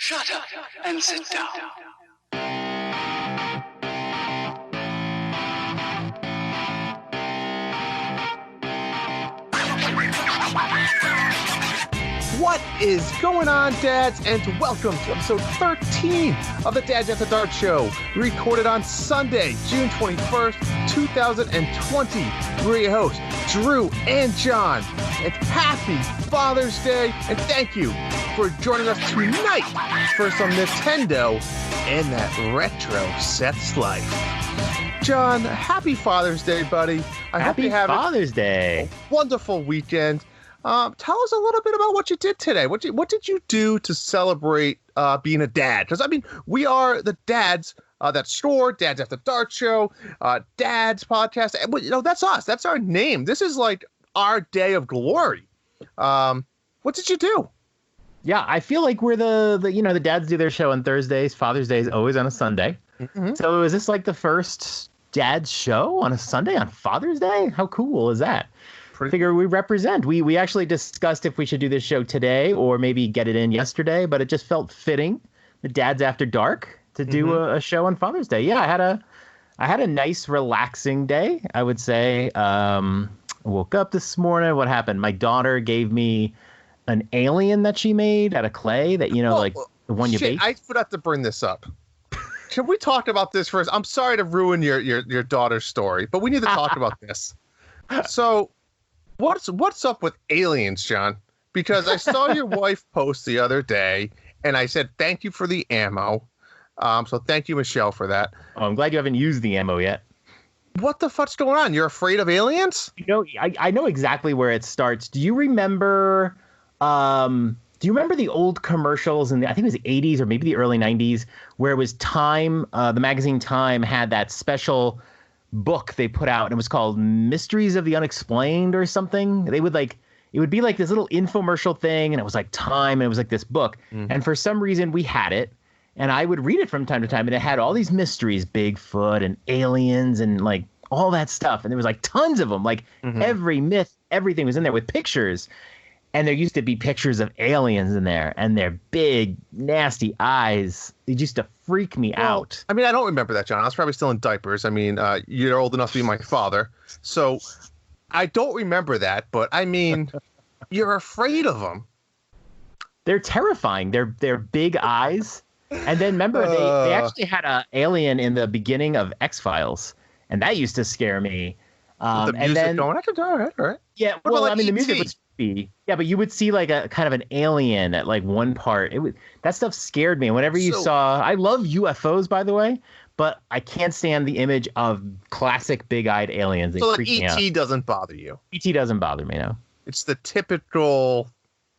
Shut up and sit down. What is going on, dads? And welcome to episode 13 of the Dads After Dark Show, recorded on Sunday, June 21st, 2020. We're your hosts, Drew and John. And happy Father's Day, and thank you for joining us tonight for some Nintendo and that retro sets life. John, happy Father's Day, buddy. I hope you have Father's Day. A wonderful weekend. Tell us a little bit about what you did today. What did you do to celebrate being a dad? Because, I mean, we are the dads that store, Dads After Dark Show, Dads Podcast. And, you know, that's us. That's our name. This is like our day of glory. What did you do? Yeah, I feel like we're the dads do their show on Thursdays. Father's Day is always on a Sunday. Mm-hmm. So is this like the first dad's show on a Sunday on Father's Day? How cool is that? Figure we represent. We actually discussed if we should do this show today or maybe get it in yesterday, but it just felt fitting, the Dads After Dark, to do a show on Father's Day. Yeah, I had a nice, relaxing day, I would say. I woke up this morning. What happened? My daughter gave me an alien that she made out of clay that, like the one you bake. I forgot to bring this up. Can we talk about this first? I'm sorry to ruin your daughter's story, but we need to talk about this. So, what's up with aliens, John? Because I saw your wife post the other day, and I said thank you for the ammo. So thank you, Michelle, for that. Oh, I'm glad you haven't used the ammo yet. What the fuck's going on? You're afraid of aliens? I know exactly where it starts. Do you remember? The old commercials in I think it was the 80s or maybe the early 90s, where it was Time, the magazine Time had that special book they put out, and it was called Mysteries of the Unexplained or something. It would be like this little infomercial thing, and it was like Time, and it was like this book. Mm-hmm. And for some reason we had it, and I would read it from time to time, and it had all these mysteries, Bigfoot and aliens and like all that stuff. And there was like tons of them, like every myth, everything was in there with pictures. And there used to be pictures of aliens in there, and their big, nasty eyes. They used to freak me out. I mean, I don't remember that, John. I was probably still in diapers. I mean, you're old enough to be my father. So I don't remember that. But, I mean, you're afraid of them. They're terrifying. They're big eyes. And then, remember, they actually had an alien in the beginning of X-Files. And that used to scare me. The music going, all right. Yeah, well, I mean, the music was creepy. Yeah, but you would see like a kind of an alien at like one part. That stuff scared me. Whenever you saw, I love UFOs, by the way, but I can't stand the image of classic big-eyed aliens. They freak me out. E.T. doesn't bother you. E.T. doesn't bother me, no. It's the typical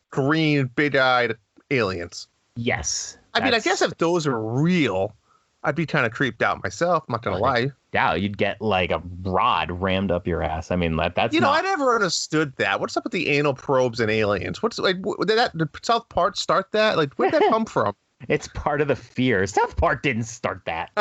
green, big-eyed aliens. Yes. I mean, I guess if those are real, I'd be kind of creeped out myself. I'm not gonna lie. Yeah, you'd get like a rod rammed up your ass. I mean, that's I never understood that. What's up with the anal probes and aliens? Did South Park start that? Like, where'd that come from? It's part of the fear. South Park didn't start that.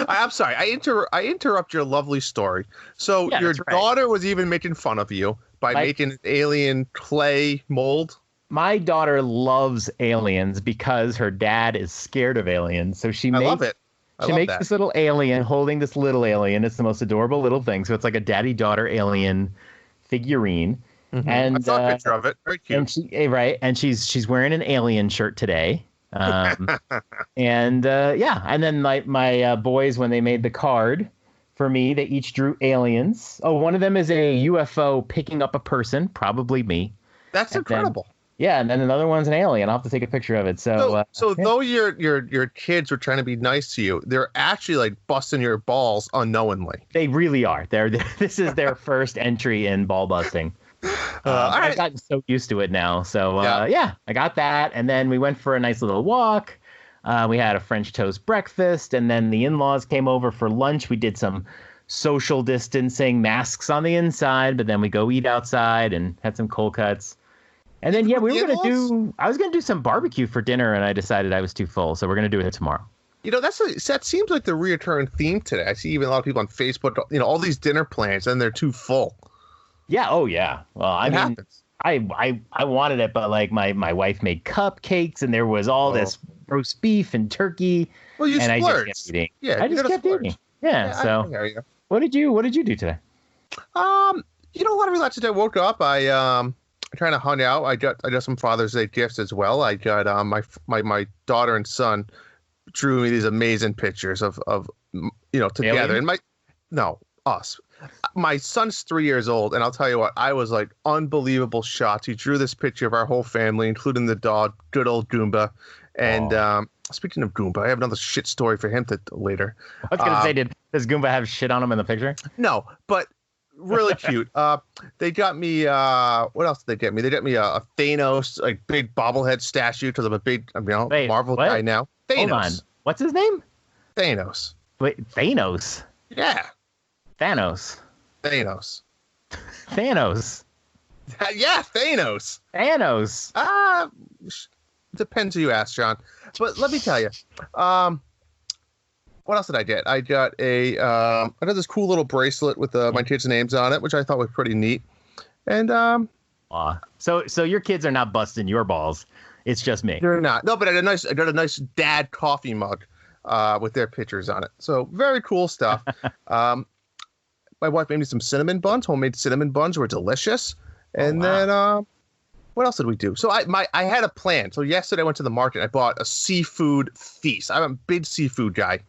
I'm sorry. I interrupt your lovely story. So your daughter was even making fun of you by making an alien clay mold. My daughter loves aliens because her dad is scared of aliens. So she love it. She makes this little alien holding this little alien. It's the most adorable little thing. So it's like a daddy-daughter alien figurine. Mm-hmm. And I saw a picture of it. Very cute. And she's wearing an alien shirt today. And then my boys, when they made the card for me, they each drew aliens. Oh, one of them is a UFO picking up a person, probably me. That's incredible. And then another one's an alien. I'll have to take a picture of it. So though your kids were trying to be nice to you, they're actually like busting your balls unknowingly. They really are. This is their first entry in ball busting. I've gotten so used to it now. So I got that, and then we went for a nice little walk. We had a French toast breakfast, and then the in-laws came over for lunch. We did some social distancing, masks on the inside, but then we go eat outside and had some cold cuts. And then, I was going to do some barbecue for dinner, and I decided I was too full. So we're going to do it tomorrow. That seems like the reoccurring theme today. I see even a lot of people on Facebook, all these dinner plans, and they're too full. Yeah. Oh, yeah. Well, I mean, I wanted it, but like my wife made cupcakes and there was all this roast beef and turkey. Well, you and I splurged. just kept eating. Yeah, I just kept eating. Yeah. So I hear you. what did you do today? A lot of relaxing. I woke up. I kind of hung out. I got some Father's Day gifts as well. I got my daughter and son drew me these amazing pictures of together. Alien? And us. My son's 3 years old, and I'll tell you what, I was like unbelievable shots. He drew this picture of our whole family, including the dog, good old Goomba. And speaking of Goomba, I have another shit story for him later. I was gonna say, does Goomba have shit on him in the picture? No, but really cute. They got me. What else did they get me? They got me a Thanos, like big bobblehead statue, because I'm a big Marvel guy now. Thanos. Hold on. What's his name? Thanos. Wait, Thanos. Yeah. Thanos. Thanos. Thanos. Yeah, Thanos. Thanos. Depends who you ask, John. But let me tell you. What else did I get? I got I got this cool little bracelet with my kids' names on it, which I thought was pretty neat. And So your kids are not busting your balls. It's just me. They're not. No, but I got a nice dad coffee mug with their pictures on it. So very cool stuff. My wife made me some cinnamon buns. Homemade cinnamon buns were delicious. And then what else did we do? So I had a plan. So yesterday I went to the market. I bought a seafood feast. I'm a big seafood guy.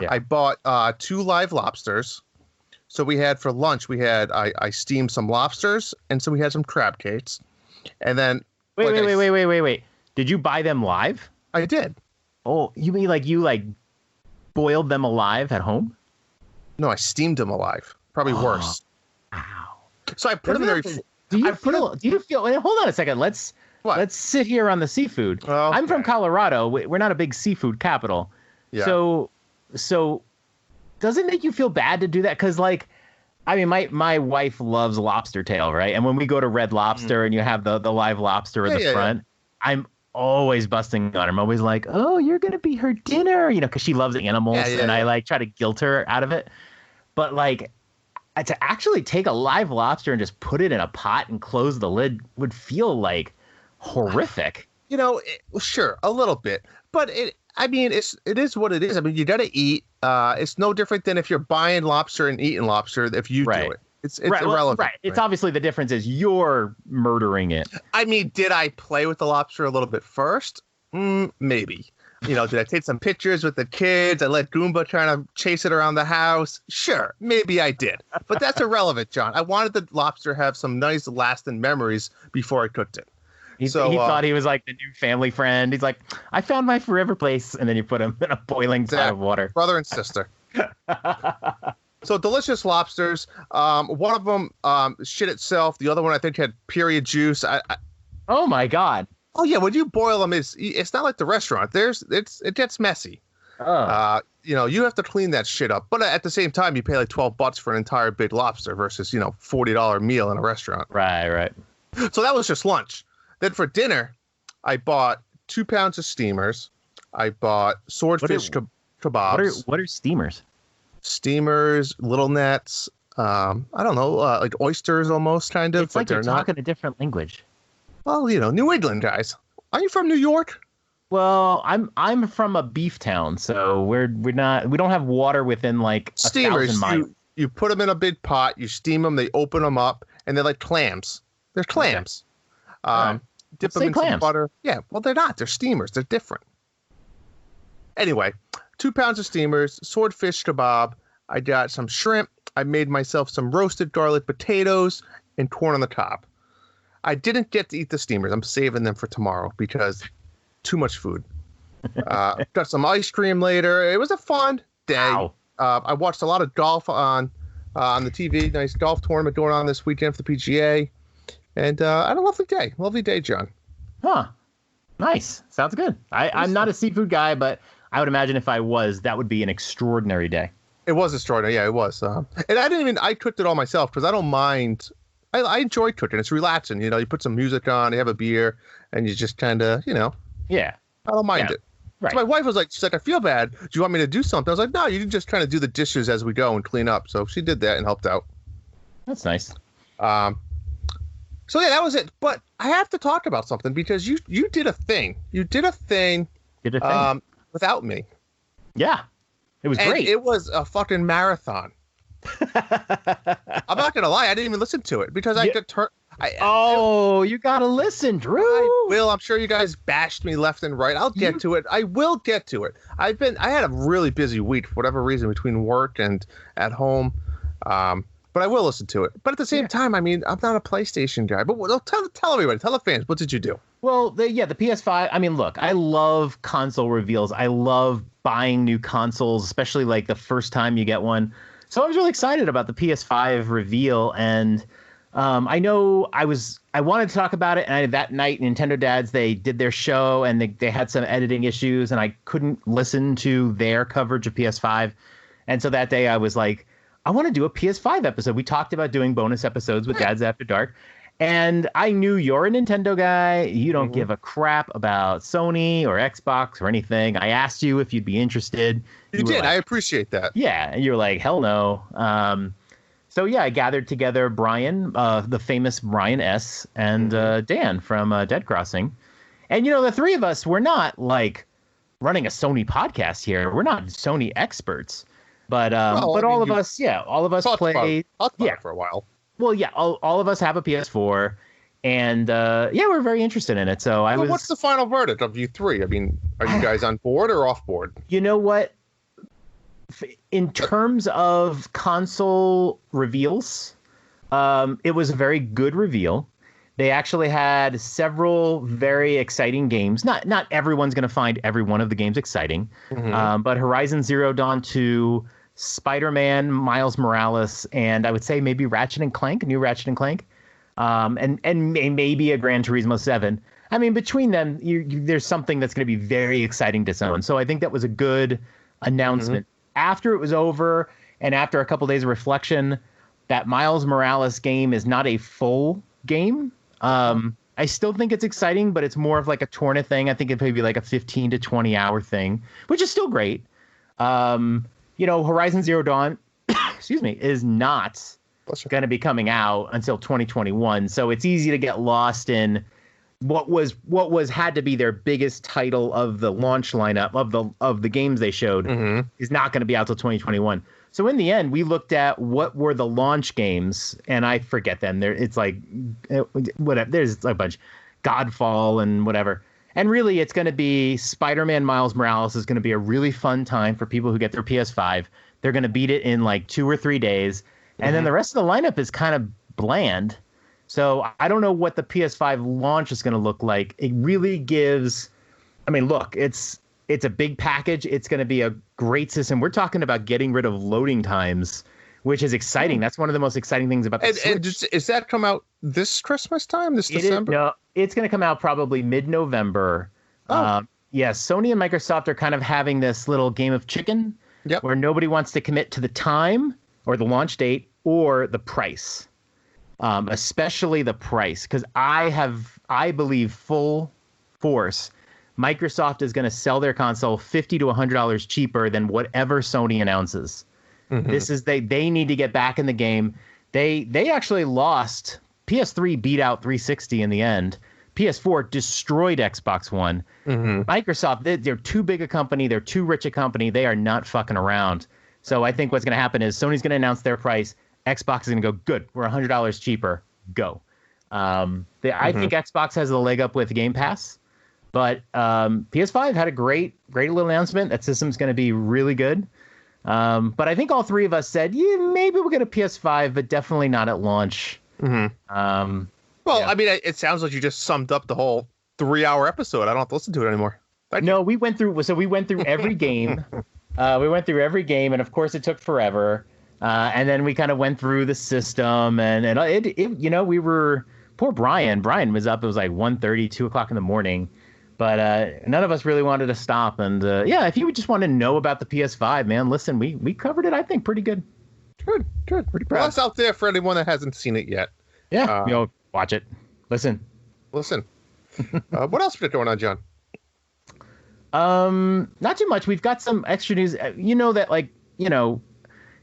Yeah. I bought 2 live lobsters. So we had for lunch, I steamed some lobsters, and so we had some crab cakes. And then Wait. Did you buy them live? I did. Oh, you mean like you boiled them alive at home? No, I steamed them alive. Probably worse. Ow. So I put them in there. Do you feel? Wait, hold on a second. Let's sit here on the seafood. Okay. I'm from Colorado. We're not a big seafood capital. Yeah. So does it make you feel bad to do that? Because my wife loves lobster tail, right? And when we go to Red Lobster and you have the live lobster in the front, I'm always busting on her. I'm always like, oh, you're going to be her dinner, because she loves animals. And I try to guilt her out of it. But to actually take a live lobster and just put it in a pot and close the lid would feel horrific. Sure, a little bit. But it is what it is. I mean, you got to eat. It's no different than if you're buying lobster and eating lobster if you do it. It's irrelevant. Right. It's obviously the difference is you're murdering it. I mean, did I play with the lobster a little bit first? Maybe. Did I take some pictures with the kids? I let Goomba trying to chase it around the house? Sure, maybe I did. But that's irrelevant, John. I wanted the lobster to have some nice lasting memories before I cooked it. He thought he was like the new family friend. He's like, I found my forever place. And then you put him in a boiling pot of water. Brother and sister. So delicious lobsters. One of them shit itself. The other one I think had period juice. Oh, my God. Oh, yeah. When you boil them, it's not like the restaurant. It gets messy. Oh. You have to clean that shit up. But at the same time, you pay like $12 for an entire big lobster versus, $40 meal in a restaurant. Right. So that was just lunch. Then for dinner, I bought 2 pounds of steamers. I bought swordfish kebabs. What are steamers? Steamers, little nets. I don't know, like oysters almost, kind of. It's like you're talking a different language. Well, New England guys. Are you from New York? Well, I'm from a beef town, so we don't have water within like steamers. 1,000 miles. You put them in a big pot, you steam them, they open them up, and they're like clams. They're clams. Okay. Dip them in some butter. Yeah, well, they're not. They're steamers. They're different. Anyway, 2 pounds of steamers, swordfish kebab. I got some shrimp. I made myself some roasted garlic potatoes and corn on the top. I didn't get to eat the steamers. I'm saving them for tomorrow because too much food. Got some ice cream later. It was a fun day. Wow. I watched a lot of golf on the TV. Nice golf tournament going on this weekend for the PGA. And I had a lovely day. Lovely day, John. Huh. Nice. Sounds good. I'm not a seafood guy, but I would imagine if I was, that would be an extraordinary day. It was extraordinary. Yeah, it was. And I cooked it all myself because I don't mind. I enjoy cooking. It's relaxing. You put some music on, you have a beer, and you just kind of, Yeah. I don't mind it. Right. So my wife was like, she's like, I feel bad. Do you want me to do something? I was like, no, you can just kind of do the dishes as we go and clean up. So she did that and helped out. That's nice. So yeah, that was it. But I have to talk about something because you did a thing. You did a thing. Did a thing. Without me. Yeah, it was great. It was a fucking marathon. I'm not gonna lie, I didn't even listen to it because I could turn. You gotta listen, Drew. I will. I'm sure you guys bashed me left and right. I'll get to it. I will get to it. I had a really busy week for whatever reason between work and at home. But I will listen to it. But at the same time, I mean, I'm not a PlayStation guy. But tell everybody, tell the fans, what did you do? Well, the PS5. I mean, look, I love console reveals. I love buying new consoles, especially like the first time you get one. So I was really excited about the PS5 reveal, and I know I wanted to talk about it, and that night Nintendo Dads, they did their show, and they had some editing issues, and I couldn't listen to their coverage of PS5. And so that day I was like, I want to do a PS5 episode. We talked about doing bonus episodes with Dads After Dark. And I knew you're a Nintendo guy. You don't give a crap about Sony or Xbox or anything. I asked you if you'd be interested. You did. Like, I appreciate that. Yeah. And you're like, hell no. So, yeah, I gathered together Brian, the famous Brian S., and Dan from Dead Crossing. And, the three of us, we're not like running a Sony podcast here. We're not Sony experts. But all of us play. Talked about it for a while. Well, yeah, all of us have a PS4, and we're very interested in it. So what's the final verdict of you three? I mean, are you guys on board or off board? You know what? In terms of console reveals, it was a very good reveal. They actually had several very exciting games. Not everyone's going to find every one of the games exciting, but Horizon Zero Dawn 2, Spider-Man, Miles Morales, and I would say maybe Ratchet and Clank, new Ratchet and Clank, and maybe a Gran Turismo 7. I mean, between them, there's something that's going to be very exciting to someone. So I think that was a good announcement. After it was over, and after a couple days of reflection, that Miles Morales game is not a full game. I still think it's exciting, but it's more of like a Torna thing. I think it'd maybe like a 15 to 20 hour thing, which is still great. Horizon Zero Dawn, excuse me, is not going to be coming out until 2021. So it's easy to get lost in what had to be their biggest title of the launch lineup of the games they showed is not going to be out till 2021. So in the end, we looked at what were the launch games, and I forget them. It's like whatever. There's a bunch, Godfall and whatever. And really, it's going to be Spider-Man Miles Morales is going to be a really fun time for people who get their PS5. They're going to beat it in like 2 or 3 days. And then the rest of the lineup is kind of bland. So I don't know what the PS5 launch is going to look like. It really gives, I mean, look, it's a big package. It's going to be a great system. We're talking about getting rid of loading times, which is exciting. That's one of the most exciting things about the Switch. And does that come out this Christmas time, this December? No, it's going to come out probably mid-November. Sony and Microsoft are kind of having this little game of chicken where nobody wants to commit to the time or the launch date or the price, especially the price. Because I believe full force Microsoft is going to sell their console $50 to $100 cheaper than whatever Sony announces. This is they need to get back in the game. They actually lost. PS3 beat out 360 in the end. PS4 destroyed Xbox One. Microsoft, they're too big a company. They're too rich a company. They are not fucking around. So I think what's going to happen is Sony's going to announce their price. Xbox is going to go, good, we're $100 cheaper. Go. I think Xbox has the leg up with Game Pass. But PS5 had a great little announcement. That system's going to be really good. But I think all three of us said, maybe we'll get a PS5, but definitely not at launch. I mean, it sounds like you just summed up the whole 3-hour episode. I don't have to listen to it anymore. No, we went through every game. We went through every game, and of course it took forever. And then we kind of went through the system, and it we were, poor Brian. Brian was up. It was like 1:30, 2 o'clock in the morning. But none of us really wanted to stop. And if you just want to know about the PS5, man, listen, we covered it, I think, pretty good. Good. Pretty proud. Well, that's out there for anyone that hasn't seen it yet. Yeah, watch it. Listen. What else we got going on, John? Not too much. We've got some extra news.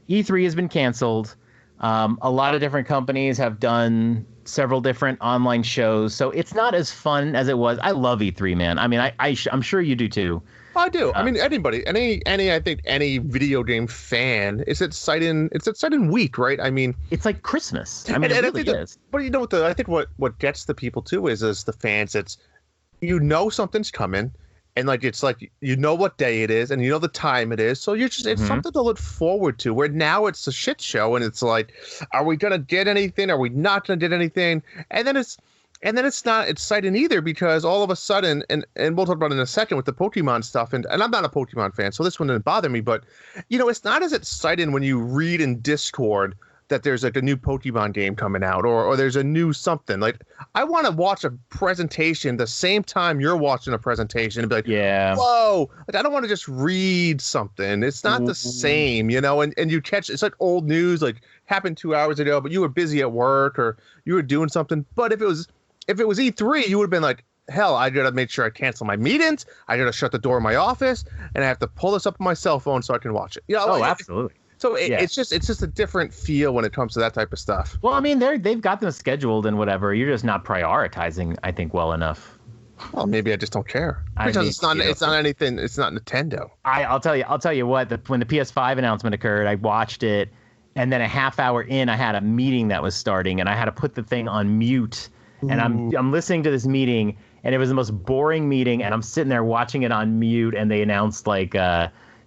E3 has been canceled. A lot of different companies have done several different online shows, so it's not as fun as it was. I love E3, man. I mean, I'm sure you do too. I do. I mean, anybody, I think any video game fan, it's exciting week, right? I mean, it's like Christmas. I mean, it really is. But you know what? I think what gets the people too is the fans. It's something's coming, and it's you know what day it is, and you know the time it is, so it's something to look forward to. Where now it's a shit show, and it's like, are we gonna get anything? Are we not gonna get anything? And then it's not exciting either, because all of a sudden, and we'll talk about it in a second with the Pokemon stuff, and I'm not a Pokemon fan, so this one didn't bother me, but it's not as exciting when you read in Discord that there's a new Pokemon game coming out, or there's a new something. I want to watch a presentation the same time you're watching a presentation and be like, yeah, whoa, I don't want to just read something. It's not the same, and you catch, it's like old news, happened 2 hours ago, but you were busy at work or you were doing something. But if it was E3, you would have been like, hell, I gotta make sure I cancel my meetings, I gotta shut the door of my office, and I have to pull this up on my cell phone so I can watch it. Absolutely. So it's just a different feel when it comes to that type of stuff. Well, I mean, they've got them scheduled and whatever. You're just not prioritizing, I think, well enough. Well, maybe I just don't care, because it's not anything. It's not Nintendo. I'll tell you what. When the PS5 announcement occurred, I watched it, and then a half hour in, I had a meeting that was starting, and I had to put the thing on mute. And I'm listening to this meeting, and it was the most boring meeting, and I'm sitting there watching it on mute, and they announced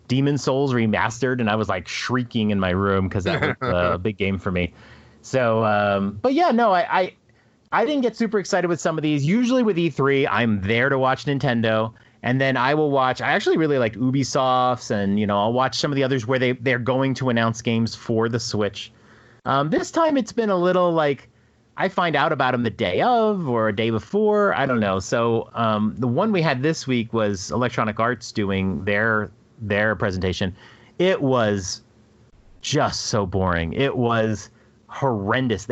Demon Souls Remastered, and I was shrieking in my room because that was a big game for me. So, but yeah, no, I didn't get super excited with some of these. Usually with E3, I'm there to watch Nintendo, and then I actually really liked Ubisoft's, and I'll watch some of the others where they're going to announce games for the Switch. This time it's been a little I find out about them the day of or a day before. I don't know. So the one we had this week was Electronic Arts doing their presentation. It was just so boring. It was horrendous.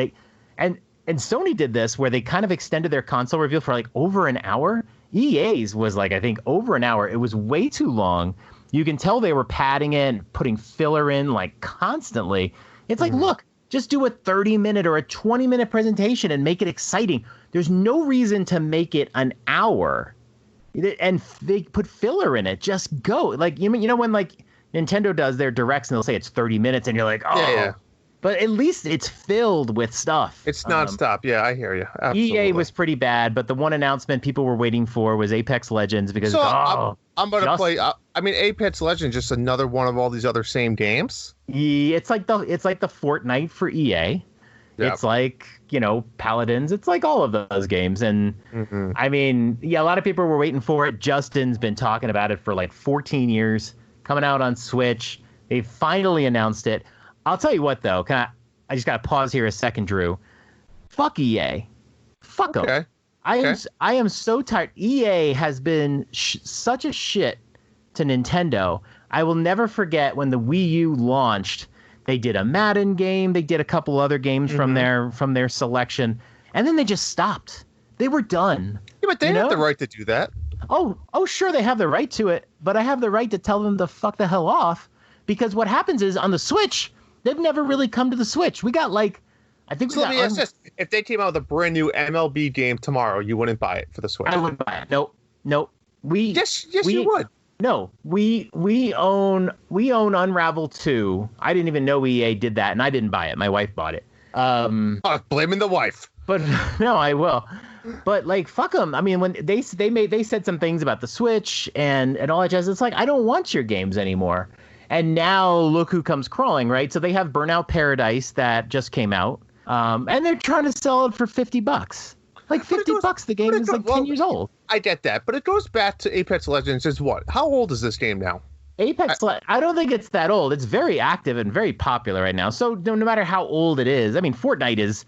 And Sony did this where they kind of extended their console reveal for over an hour. EA's was I think over an hour. It was way too long. You can tell they were padding it and putting filler in constantly. It's look, just do a 30-minute or a 20-minute presentation and make it exciting. There's no reason to make it an hour. And they put filler in it. Just go. When Nintendo does their directs and they'll say it's 30 minutes and you're like, oh. Yeah. But at least it's filled with stuff. It's nonstop. Yeah, I hear you. Absolutely. EA was pretty bad, but the one announcement people were waiting for was Apex Legends because I'm going to play. I mean, Apex Legends just another one of all these other same games. Yeah, it's like the Fortnite for EA. Yep. It's Paladins. It's all of those games. And I mean, yeah, a lot of people were waiting for it. Justin's been talking about it for 14 years, coming out on Switch. They finally announced it. I'll tell you what, though. I just got to pause here a second, Drew. Fuck EA. Fuck them. Okay. I am so tired. EA has been such a shit to Nintendo. I will never forget when the Wii U launched. They did a Madden game. They did a couple other games from their selection, and then they just stopped. They were done. Yeah, but they have the right to do that. Oh, sure, they have the right to it, but I have the right to tell them to fuck the hell off, because what happens is on the Switch, they've never really come to the Switch. We got I think. So let me ask this: if they came out with a brand new MLB game tomorrow, you wouldn't buy it for the Switch? I wouldn't buy it. Nope. Yes, you would. No, we own Unravel 2. I didn't even know EA did that, and I didn't buy it. My wife bought it. Blaming the wife. But no, I will. But fuck them. I mean, when they said some things about the Switch and all that jazz. It's I don't want your games anymore. And now look who comes crawling, right? So they have Burnout Paradise that just came out, and they're trying to sell it for $50. $50. The game is 10 years old. I get that, but it goes back to Apex Legends. Is what? How old is this game now? I don't think it's that old. It's very active and very popular right now. So no matter how old it is, I mean, Fortnite is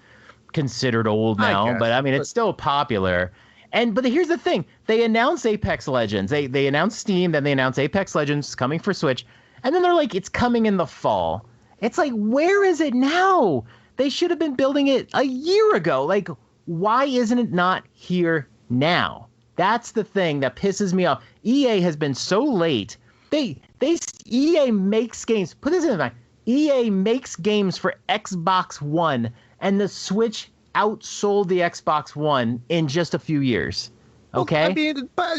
considered old now, but I mean, it's still popular. But here's the thing: they announced Apex Legends. They announced Steam, then they announced Apex Legends coming for Switch, and then they're it's coming in the fall. It's where is it now? They should have been building it a year ago. Why isn't it not here now? That's the thing that pisses me off. EA has been so late. EA makes games. Put this in mind. EA makes games for Xbox One, and the Switch outsold the Xbox One in just a few years. Okay. Well, I mean, but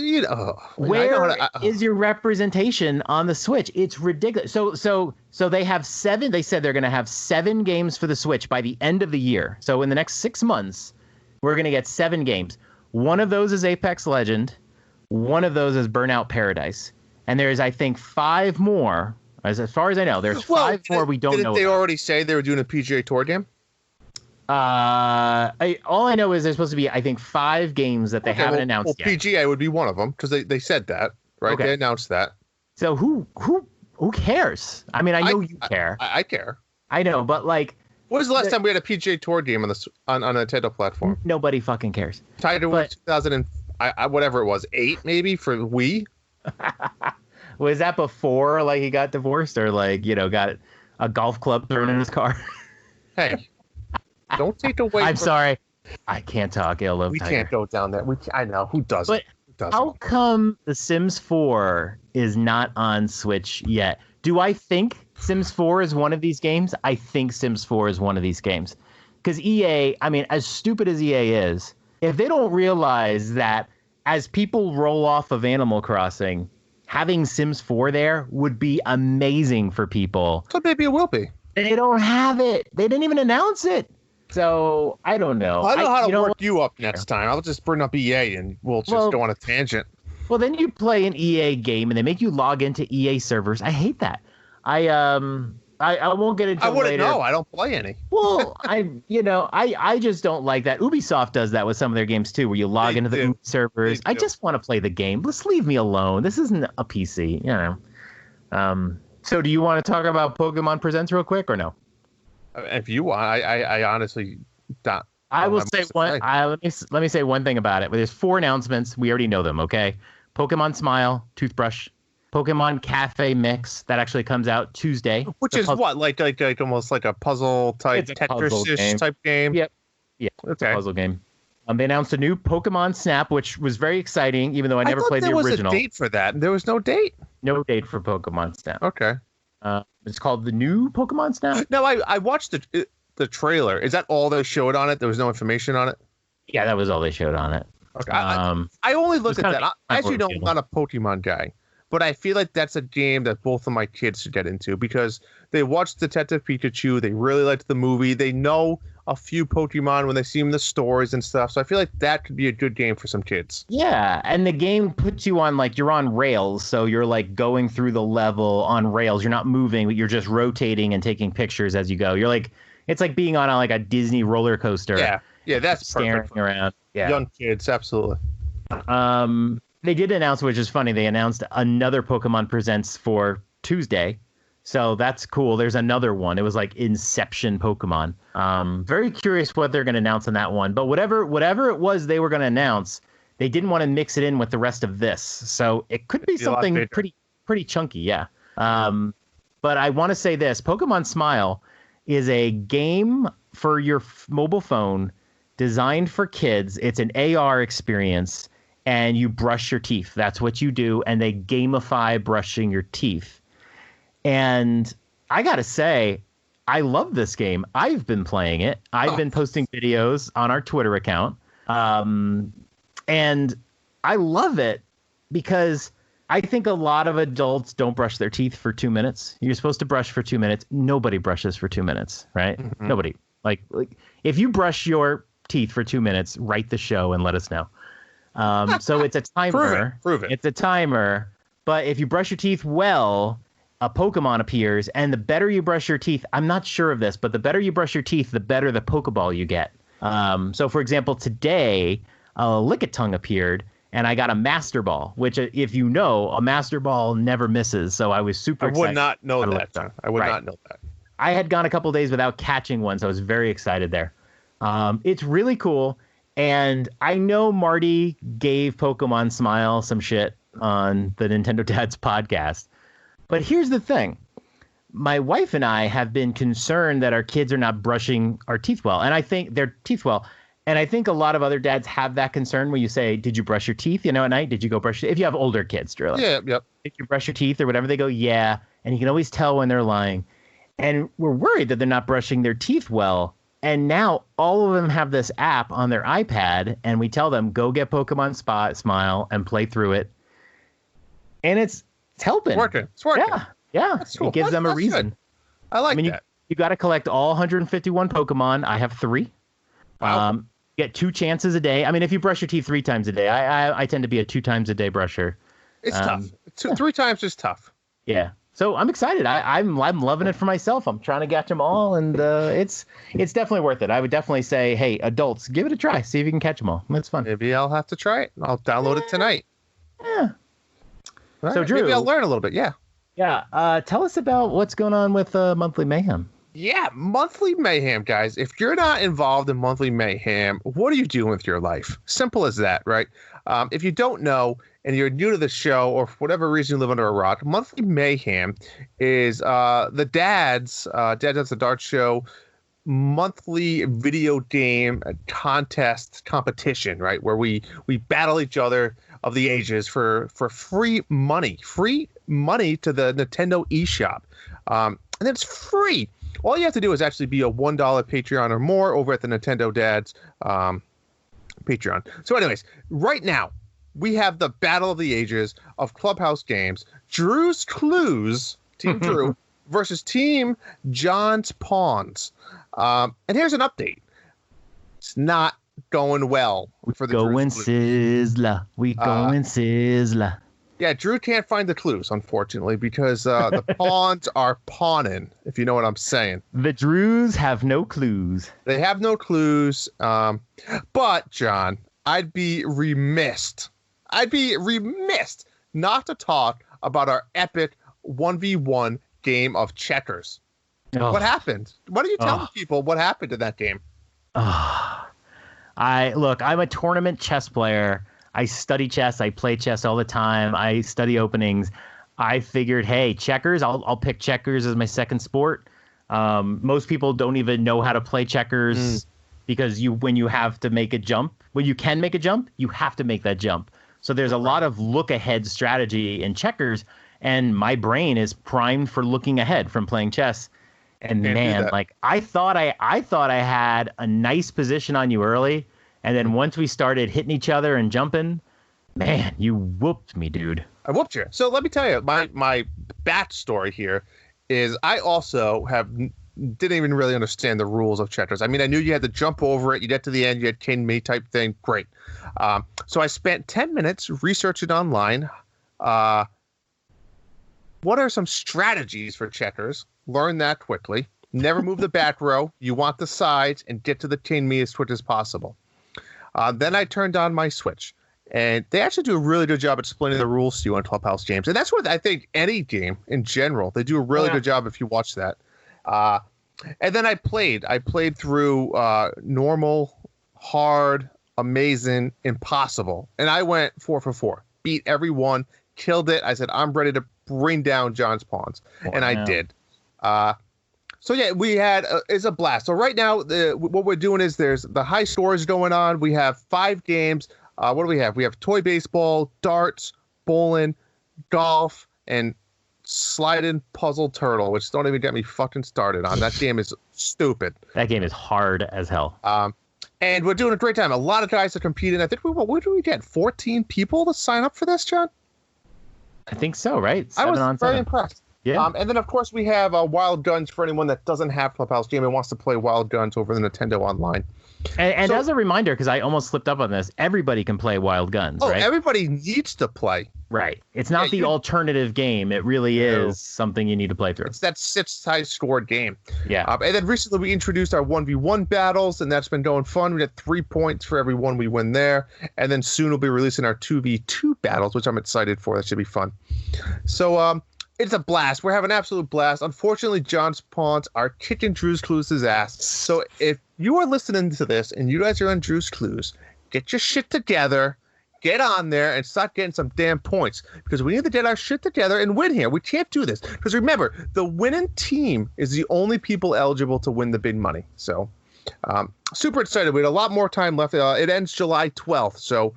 where is your representation on the Switch? It's ridiculous. So they have 7. They said they're going to have 7 games for the Switch by the end of the year. So in the next 6 months, we're going to get 7 games. One of those is Apex Legend. One of those is Burnout Paradise. And there's, I think, 5 more. As far as I know, there's 5 more we don't know. Didn't they already say they were doing a PGA Tour game? All I know is there's supposed to be, I think, 5 games that they haven't announced yet. PGA would be one of them because they said that, right? Okay. They announced that. So who cares? I mean, I know you care. I care. I know, but like, when was the last time we had a PGA Tour game on a Nintendo platform? Nobody fucking cares. Tiger Woods 2000 and whatever it was, 8 maybe for Wii. Was that before like he got divorced or like got a golf club thrown in his car? Hey. Don't take away. I'm sorry. I can't talk ill of We Tiger. can't go down there. I know. Who doesn't? But how come The Sims 4 is not on Switch yet? Do I think Sims 4 is one of these games? I think Sims 4 is one of these games. Because EA, I mean, as stupid as EA is, if they don't realize that as people roll off of Animal Crossing, having Sims 4 there would be amazing for people. So maybe it will be. They don't have it. They didn't even announce it. So I don't know. Well, I know how to work you up next time. I'll just bring up EA and we'll just go on a tangent. Well, then you play an EA game and they make you log into EA servers. I hate that. I won't get into it later. I wouldn't know. I don't play any. Well, I just don't like that. Ubisoft does that with some of their games too, where you log into the Ubi servers. I just want to play the game. Let's leave me alone. This isn't a PC, So do you want to talk about Pokemon Presents real quick or no? If you want, I honestly don't. I will say one. Let me say one thing about it. There's 4 announcements. We already know them. Okay, Pokemon Smile toothbrush, Pokemon Cafe Mix that actually comes out Tuesday. Which is what, like almost like a puzzle type Tetris-ish type game. Yep. Yeah. It's a puzzle game. They announced a new Pokemon Snap, which was very exciting, even though I never played the original. There was a date for that. There was no date. No date for Pokemon Snap. Okay. It's called the new Pokemon Snap. No, I watched the trailer. Is that all they showed on it? There was no information on it? Yeah, that was all they showed on it. Okay. I only look at that. As you know, I'm not a Pokemon guy, but I feel like that's a game that both of my kids should get into because they watched Detective Pikachu. They really liked the movie. They know a few Pokemon when they see them in the stores and stuff. So I feel like that could be a good game for some kids. Yeah, and the game puts you on you're on rails, so you're going through the level on rails. You're not moving, but you're just rotating and taking pictures as you go. You're it's like being on a Disney roller coaster. Yeah, that's staring perfect. Around. Yeah, young kids, absolutely. They did announce, which is funny. They announced another Pokemon Presents for Tuesday. So that's cool. There's another one. It was like Inception Pokemon. Very curious what they're going to announce on that one. But whatever it was they were going to announce, they didn't want to mix it in with the rest of this. So it could be something pretty chunky, yeah. But I want to say this. Pokemon Smile is a game for your mobile phone designed for kids. It's an AR experience, and you brush your teeth. That's what you do, and they gamify brushing your teeth. And I got to say, I love this game. I've been playing it. I've been posting videos on our Twitter account. And I love it because I think a lot of adults don't brush their teeth for 2 minutes. You're supposed to brush for 2 minutes. Nobody brushes for 2 minutes, right? Mm-hmm. Nobody. Like if you brush your teeth for 2 minutes, write the show and let us know. So it's a timer. Prove it. It's a timer. But if you brush your teeth well, a Pokemon appears, and the better you brush your teeth, I'm not sure of this, but the better you brush your teeth, the better the Pokeball you get. So, for example, today, a Lickitung appeared, and I got a Master Ball, which, if you know, a Master Ball never misses. So I was super excited. I would not know that. I would not know that. I had gone a couple days without catching one, so I was very excited there. It's really cool, and I know Marty gave Pokemon Smile some shit on the Nintendo Dads podcast. But here's the thing. My wife and I have been concerned that our kids are not brushing our teeth well. And I think their teeth well. And I think a lot of other dads have that concern when you say, did you brush your teeth, at night? Did you go brush your teeth? If you have older kids, really. Yeah, yep. Did you brush your teeth or whatever? They go, yeah. And you can always tell when they're lying. And we're worried that they're not brushing their teeth well. And now all of them have this app on their iPad, and we tell them, go get Pokemon Smile and play through it. And it's helping. It's working. Yeah. That's cool. It gives them a reason. Good. I like that. You got to collect all 151 Pokemon. I have 3. Wow. Get 2 chances a day. I mean, if you brush your teeth 3 times a day, I tend to be a 2 times a day brusher. It's tough. 3 times is tough. Yeah. So I'm excited. I'm loving it for myself. I'm trying to catch them all, and it's definitely worth it. I would definitely say, hey, adults, give it a try. See if you can catch them all. That's fun. Maybe I'll have to try it. I'll download it tonight. Yeah. Right. So Drew, maybe I'll learn a little bit. Yeah. Yeah. Tell us about what's going on with Monthly Mayhem. Yeah, Monthly Mayhem, guys. If you're not involved in Monthly Mayhem, what are you doing with your life? Simple as that, right? If you don't know and you're new to the show or for whatever reason you live under a rock, Monthly Mayhem is the Dads at the Dart Show monthly video game contest competition, right? Where we battle each other of the ages for free money to the Nintendo eShop. And it's free. All you have to do is actually be a $1 Patreon or more over at the Nintendo Dads Patreon. So anyways, right now, we have the Battle of the Ages of Clubhouse Games. Drew's Clues, Team Drew, versus Team John's Pawns. And here's an update. It's not going well for the going Drew's Clues. Sizzler. We going Sizzler. Yeah, Drew can't find the clues, unfortunately, because the pawns are pawning, if you know what I'm saying. The Drews have no clues. They have no clues. But, John, I'd be remiss not to talk about our epic 1v1 game of checkers. Oh. What happened? Why don't you tell people what happened in that game? I'm a tournament chess player. I study chess. I play chess all the time. I study openings. I figured, hey, checkers, I'll pick checkers as my second sport. Most people don't even know how to play checkers because when you have to make a jump, when you can make a jump, you have to make that jump. So there's a lot of look ahead strategy in checkers, and my brain is primed for looking ahead from playing chess. And man, I thought I had a nice position on you early. And then once we started hitting each other and jumping, man, you whooped me, dude. I whooped you. So let me tell you, my backstory here is I also didn't even really understand the rules of checkers. I mean, I knew you had to jump over it. You get to the end, you had king me type thing. Great. So I spent 10 minutes researching online. What are some strategies for checkers? Learn that quickly. Never move the back row. You want the sides and get to the king me as quick as possible. Then I turned on my Switch, and they actually do a really good job explaining the rules to you on Clubhouse Games. And that's what I think any game in general, they do a really good job if you watch that. And then I played through normal, hard, amazing, impossible. And I went 4 for 4, beat everyone, killed it. I said, I'm ready to bring down John's Pawns. Wow. And I did. So yeah, we had it's a blast. So right now, what we're doing is there's the high scores going on. We have 5 games. What do we have? We have toy baseball, darts, bowling, golf, and sliding puzzle turtle, which don't even get me fucking started on. That game is stupid. That game is hard as hell. And we're doing a great time. A lot of guys are competing. I think what did we get? 14 people to sign up for this, John? I think so, right? I was very impressed. Yeah. And then, of course, we have Wild Guns for anyone that doesn't have Clubhouse Game and wants to play Wild Guns over the Nintendo Online. And as a reminder, because I almost slipped up on this, everybody can play Wild Guns, right? Everybody needs to play. Right. It's not the alternative game. It really is something you need to play through. It's that 6 high-scored game. Yeah. And then recently we introduced our 1v1 battles, and that's been going fun. We get 3 points for every one we win there. And then soon we'll be releasing our 2v2 battles, which I'm excited for. That should be fun. So, it's a blast. We're having an absolute blast. Unfortunately, John's Pawns are kicking Drew's Clues' ass. So if you are listening to this and you guys are on Drew's Clues, get your shit together, get on there, and start getting some damn points. Because we need to get our shit together and win here. We can't do this. Because remember, the winning team is the only people eligible to win the big money. So super excited. We had a lot more time left. It ends July 12th. So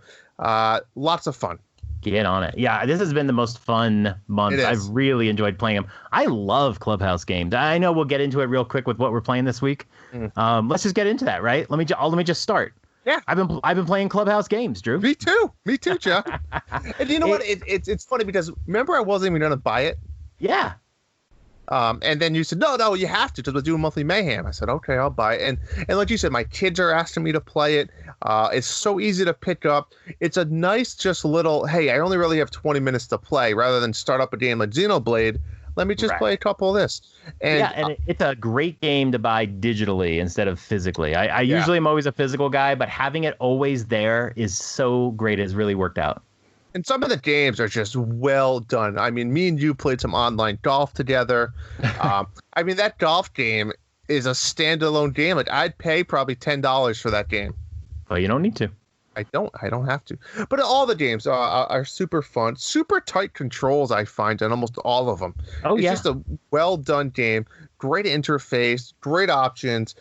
lots of fun. Get on it. Yeah, this has been the most fun month. I've really enjoyed playing them. I love Clubhouse games. I know we'll get into it real quick with what we're playing this week. Let's just get into that, right? Let me just start. Yeah, I've been playing Clubhouse games, Drew. Me too, Joe. And you know what? It's funny because remember I wasn't even going to buy it. Yeah. And then you said, no, you have to because we're doing Monthly Mayhem. I said, okay, I'll buy it. And like you said, my kids are asking me to play it. It's so easy to pick up. It's a nice, just little, hey, I only really have 20 minutes to play rather than start up a game like Xenoblade. Let me just play a couple of this. And it's a great game to buy digitally instead of physically. I usually am always a physical guy, but having it always there is so great. It's really worked out. And some of the games are just well done. I mean, me and you played some online golf together. I mean, that golf game is a standalone game. Like, I'd pay probably $10 for that game. Well, you don't need to. I don't have to. But all the games are super fun. Super tight controls, I find, in almost all of them. It's just a well done game. Great interface. Great options.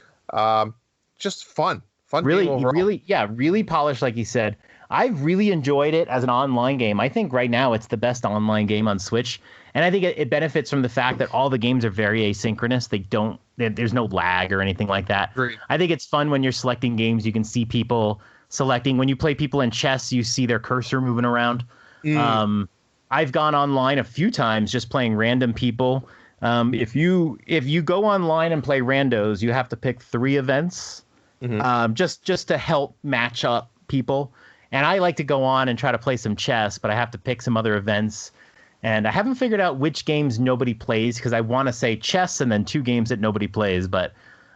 Just fun. Fun game overall. Really polished, like you said. I've really enjoyed it as an online game. I think right now it's the best online game on Switch. And I think it benefits from the fact that all the games are very asynchronous. There's no lag or anything like that. Great. I think it's fun when you're selecting games. You can see people selecting. When you play people in chess, you see their cursor moving around. I've gone online a few times just playing random people. If you go online and play randos, you have to pick 3 events just to help match up people. And I like to go on and try to play some chess, but I have to pick some other events. And I haven't figured out which games nobody plays because I want to say chess and then 2 games that nobody plays, but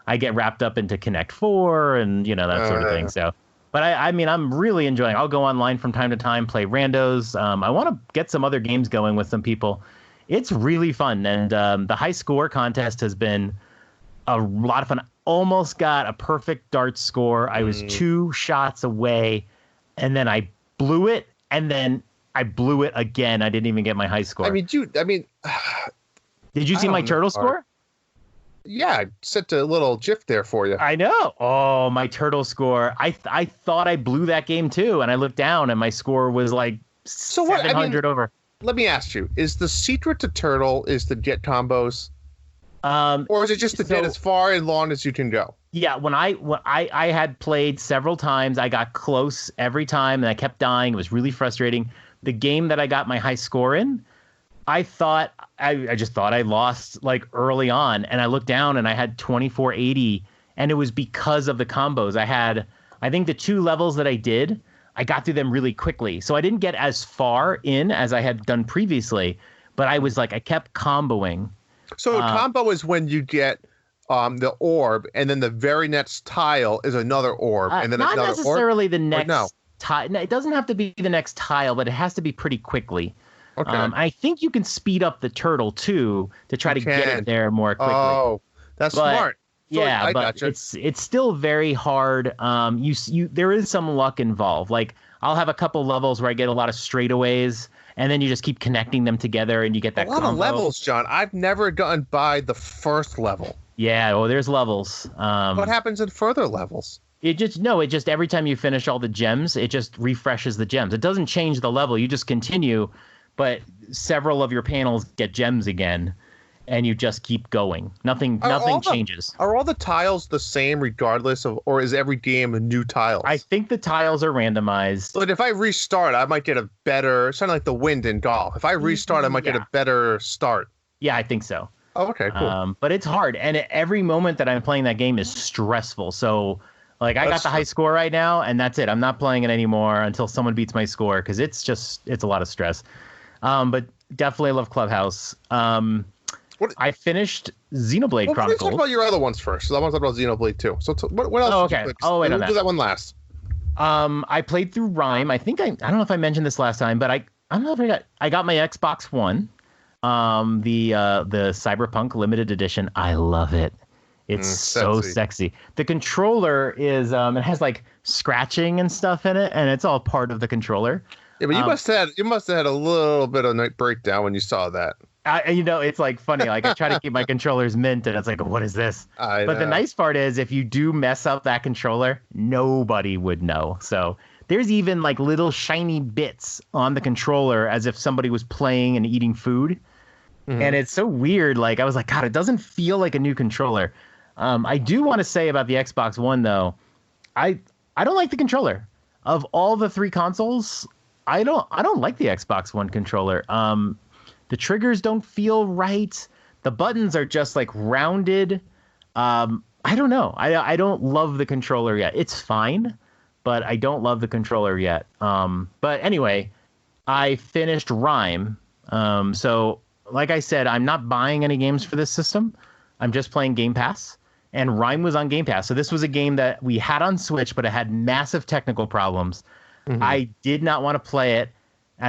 I get wrapped up into Connect 4 and, that sort of thing. So, but I mean, I'm really enjoying it. I'll go online from time to time, play randos. I want to get some other games going with some people. It's really fun. And the high score contest has been a lot of fun. Almost got a perfect darts score. I was 2 shots away. And then I blew it, and then I blew it again. I didn't even get my high score. Did you see my turtle score? Yeah, I sent a little GIF there for you. I know. Oh, my turtle score. I thought I blew that game too, and I looked down, and my score was like 700 over. Let me ask you: is the secret to turtle is to get combos, or is it just to get as far and long as you can go? Yeah, when I had played several times, I got close every time, and I kept dying. It was really frustrating. The game that I got my high score in, I just thought I lost like early on, and I looked down and I had 2480, and it was because of the combos. I think the 2 levels that I did, I got through them really quickly. So I didn't get as far in as I had done previously, but I kept comboing. So a combo is when you get the orb, and then the very next tile is another orb, and then not another orb. Not necessarily the next no? tile. No, it doesn't have to be the next tile, but it has to be pretty quickly. Okay. I think you can speed up the turtle too to try to get it there more quickly. Oh, that's smart. So yeah, I but gotcha. it's still very hard. There is some luck involved. Like I'll have a couple levels where I get a lot of straightaways, and then you just keep connecting them together, and you get that combo. A lot of levels, John. I've never gotten by the first level. Yeah, well, there's levels. What happens in further levels? It just every time you finish all the gems, it just refreshes the gems. It doesn't change the level. You just continue, but several of your panels get gems again, and you just keep going. Nothing changes. Are all the tiles the same regardless of, or is every game a new tile? I think the tiles are randomized. But if I restart, I might get a better, it's kind of like the wind in golf. If I restart, I might get a better start. Yeah, I think so. Oh, okay, cool. But it's hard, and every moment that I'm playing that game is stressful. So, like, I got the high score right now, and that's it. I'm not playing it anymore until someone beats my score because it's a lot of stress. But definitely love Clubhouse. I finished Xenoblade Chronicles. Let's talk about your other ones first. So I want to talk about Xenoblade too. So what else? Oh, okay. I'll wait on that. Do that one last. I played through Rime. I think I don't know if I mentioned this last time, but I don't know if I got my Xbox One. The Cyberpunk limited edition. I love it. It's so sexy. The controller is it has like scratching and stuff in it, and it's all part of the controller. Yeah, but you must have had a little bit of night breakdown when you saw that. It's like funny. Like I try to keep my controllers mint, and it's like, what is this? But the nice part is, if you do mess up that controller, nobody would know. So There's even like little shiny bits on the controller as if somebody was playing and eating food. And it's so weird. Like, I was like, God, it doesn't feel like a new controller. I do want to say about the Xbox One, though, I don't like the controller. Of all the 3 consoles, I don't like the Xbox One controller. The triggers don't feel right. The buttons are just like rounded. I don't know. I don't love the controller yet. It's fine, but I don't love the controller yet. But anyway, I finished Rime. So like I said, I'm not buying any games for this system. I'm just playing Game Pass. And Rime was on Game Pass. So this was a game that we had on Switch, but it had massive technical problems. I did not want to play it,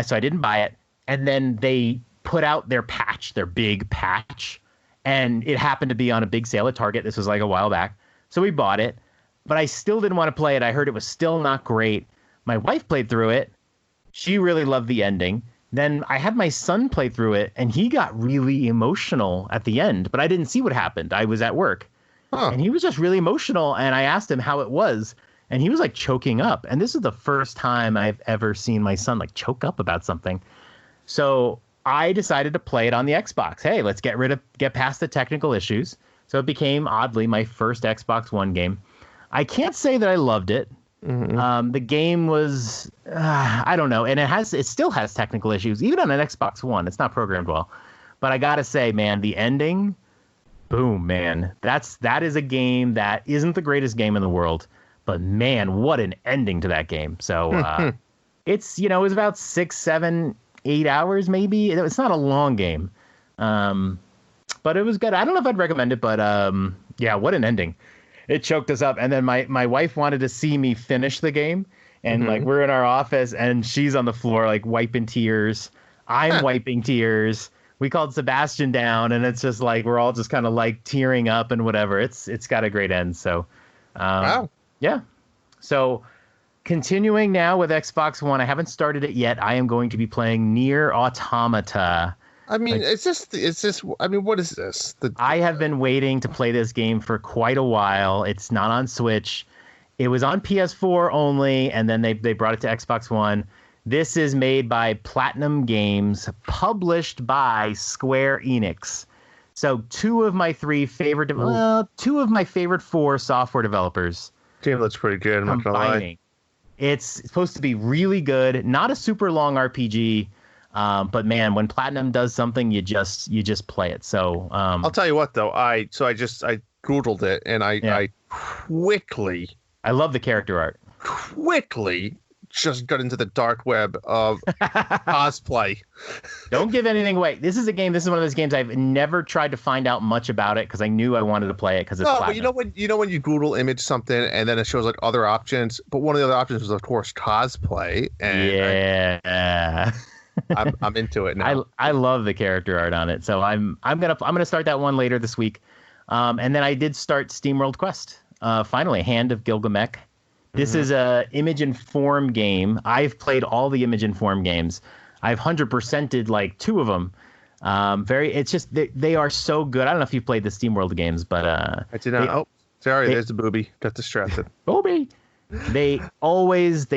so I didn't buy it. And then they put out their patch, their big patch, and it happened to be on a big sale at Target. This was like a while back. So we bought it, but I still didn't want to play it. I heard it was still not great. My wife played through it. She really loved the ending. Then I had my son play through it, and he got really emotional at the end, but I didn't see what happened. I was at work. And he was just really emotional, and I asked him how it was, and he was like choking up. And this is the first time I've ever seen my son like choke up about something. So I decided to play it on the Xbox. Hey, let's get past the technical issues. So it became, oddly, my first Xbox One game. I can't say that I loved it. The game was, I don't know, and it still has technical issues, even on an Xbox One. It's not programmed well. But I gotta say, man, the ending. Boom, man. That is a game that isn't the greatest game in the world, but man, what an ending to that game. So it's, it was about 6, 7, 8 hours, maybe. It's not a long game. But it was good. I don't know if I'd recommend it, but yeah, what an ending. It choked us up. And then my wife wanted to see me finish the game. And like, we're in our office and she's on the floor, like wiping tears. I'm wiping tears. We called Sebastian down, and it's just like we're all just kind of like tearing up and whatever. It's got a great end. So, wow. Yeah. So, continuing now with Xbox One, I haven't started it yet. I am going to be playing Nier Automata. I mean, it's just. I mean, what is this? I have been waiting to play this game for quite a while. It's not on Switch. It was on PS4 only, and then they brought it to Xbox One. This is made by Platinum Games, published by Square Enix. So two of my favorite 4 software developers. Game looks pretty good. I'm not gonna lie. It's supposed to be really good. Not a super long RPG, but man, when Platinum does something, you just play it. So I'll tell you what, though. I Googled it, and I quickly. I love the character art. Quickly. Just got into the dark web of cosplay. Don't give anything away. This is one of those games I've never tried to find out much about it because I knew I wanted to play it because it's Platinum. But you know when you Google image something and then it shows like other options, but one of the other options was of course cosplay. And yeah, I'm into it now. I love the character art on it, so I'm gonna start that one later this week, and then I did start SteamWorld Quest. Finally, Hand of Gilgamesh. This is a Image and Form game. I've played all the Image and Form games. I've 100%ed like 2 of them. It's just they are so good. I don't know if you've played the SteamWorld games, but I did not. There's the booby. Got distracted. Booby. They always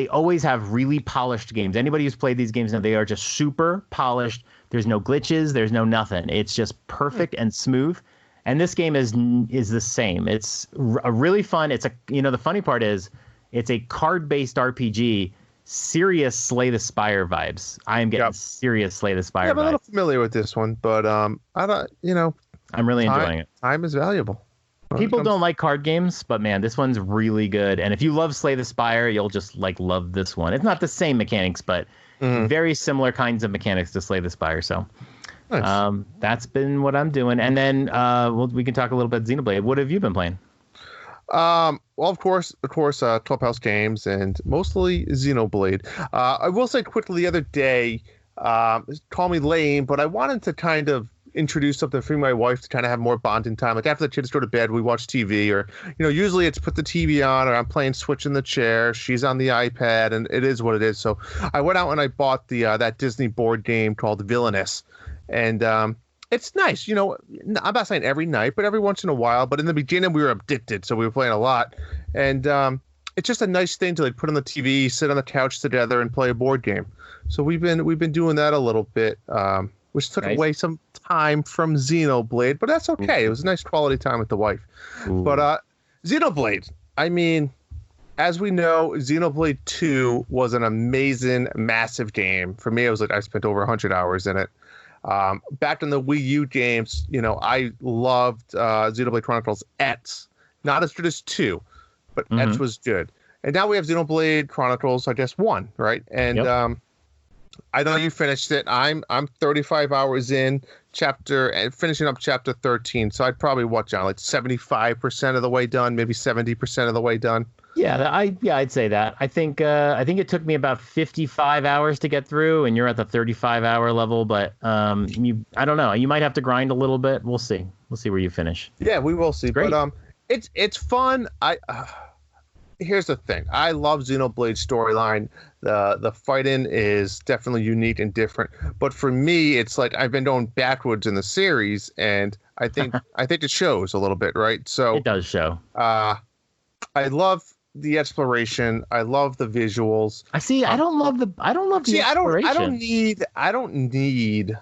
have really polished games. Anybody who's played these games now, they are just super polished. There's no glitches. There's no nothing. It's just perfect and smooth. And this game is the same. It's a really fun. The funny part is. It's a card-based RPG, serious Slay the Spire vibes. I am getting serious Slay the Spire vibes. I'm a little familiar with this one, but I don't, I'm really enjoying it. Time is valuable. People don't like card games, but man, this one's really good. And if you love Slay the Spire, you'll just like love this one. It's not the same mechanics, but very similar kinds of mechanics to Slay the Spire. So nice. That's been what I'm doing. And then we can talk a little bit Xenoblade. What have you been playing? Well, of course, Clubhouse games and mostly Xenoblade. I will say quickly the other day, call me lame, but I wanted to kind of introduce something for my wife to kind of have more bonding time. Like after the kids go to bed, we watch TV, or usually it's put the TV on, or I'm playing Switch in the chair. She's on the iPad, and it is what it is. So I went out and I bought that Disney board game called Villainous, and it's nice, I'm not saying every night, but every once in a while. But in the beginning, we were addicted, so we were playing a lot. And it's just a nice thing to like put on the TV, sit on the couch together, and play a board game. So we've been doing that a little bit, which took away some time from Xenoblade, but that's okay. It was a nice quality time with the wife. But Xenoblade, I mean, as we know, Xenoblade 2 was an amazing, massive game. For me, it was like I spent over 100 hours in it. Back in the Wii U games, you know, I loved Xenoblade Chronicles X. Not as good as 2, but X was good. And now we have Xenoblade Chronicles, I guess, 1, right? And I know you finished it. I'm 35 hours in finishing up chapter 13. So I'd probably John, like 75% of the way done, maybe 70% of the way done. Yeah, I'd say that. I think it took me about 55 hours to get through, and you're at the 35-hour level. But I don't know. You might have to grind a little bit. We'll see. We'll see where you finish. Yeah, we will see. Great. But it's fun. Here's the thing. I love Xenoblade storyline. The fighting is definitely unique and different. But for me, it's like I've been going backwards in the series, and I think it shows a little bit, right? So it does show. I love the exploration. I love the visuals. I don't love the exploration. I don't need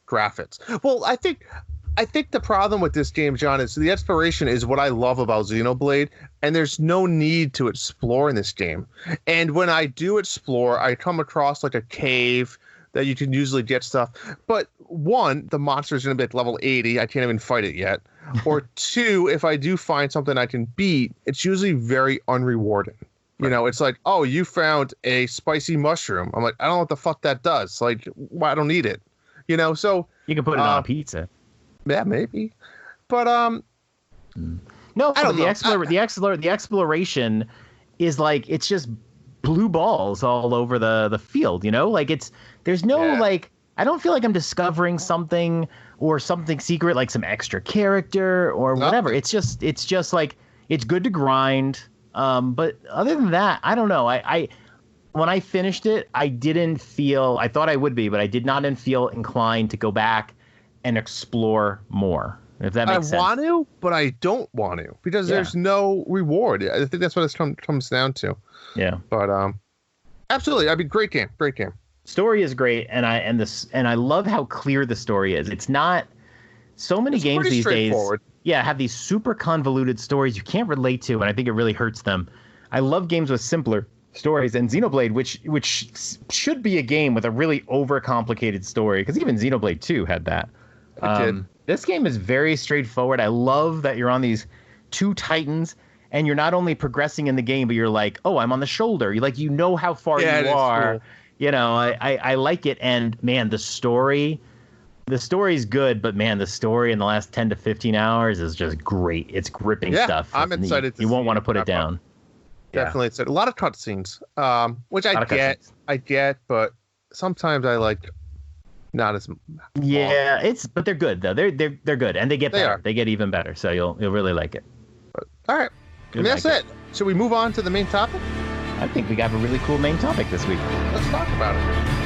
graphics. Well, I think the problem with this game, John, is the exploration is what I love about Xenoblade, and there's no need to explore in this game. And when I do explore, I come across like a cave that you can usually get stuff. But one, the monster's going to be at level 80. I can't even fight it yet. Or two, if I do find something I can beat, it's usually very unrewarding. You know, it's like, oh, you found a spicy mushroom. I'm like, I don't know what the fuck that does. Like, well, I don't need it. You know, so you can put it on a pizza. Yeah, maybe. But no, I don't know. The exploration is like it's just blue balls all over the field, you know? Like there's no like I don't feel like I'm discovering something or something secret, like some extra character or whatever. It's just like it's good to grind. But other than that, I don't know. I when I finished it, I thought I would be, but I did not feel inclined to go back and explore more. If that makes sense. I want to, but I don't want to because there's no reward. I think that's what it comes down to. Yeah. But absolutely. I mean, great game. Story is great, and I love how clear the story is. It's not so many games these days. Have these super convoluted stories you can't relate to, and I think it really hurts them. I love games with simpler stories, and Xenoblade, which should be a game with a really overcomplicated story, because even Xenoblade 2 had that. This game is very straightforward. I love that you're on these two titans, and you're not only progressing in the game, but you're like, oh, I'm on the shoulder. You know how far you are. Cool. You know, I like it. And man, the story's good, but man, the story in the last 10 to 15 hours is just great. It's gripping stuff. I'm excited. You won't want to put it down. Definitely. It's a lot of cutscenes, which I get, but sometimes I like not as but they're good though. They're good, and they get better. They get even better. So you'll really like it. But, all right, that's it. Should we move on to the main topic? I think we got a really cool main topic this week. Let's talk about it.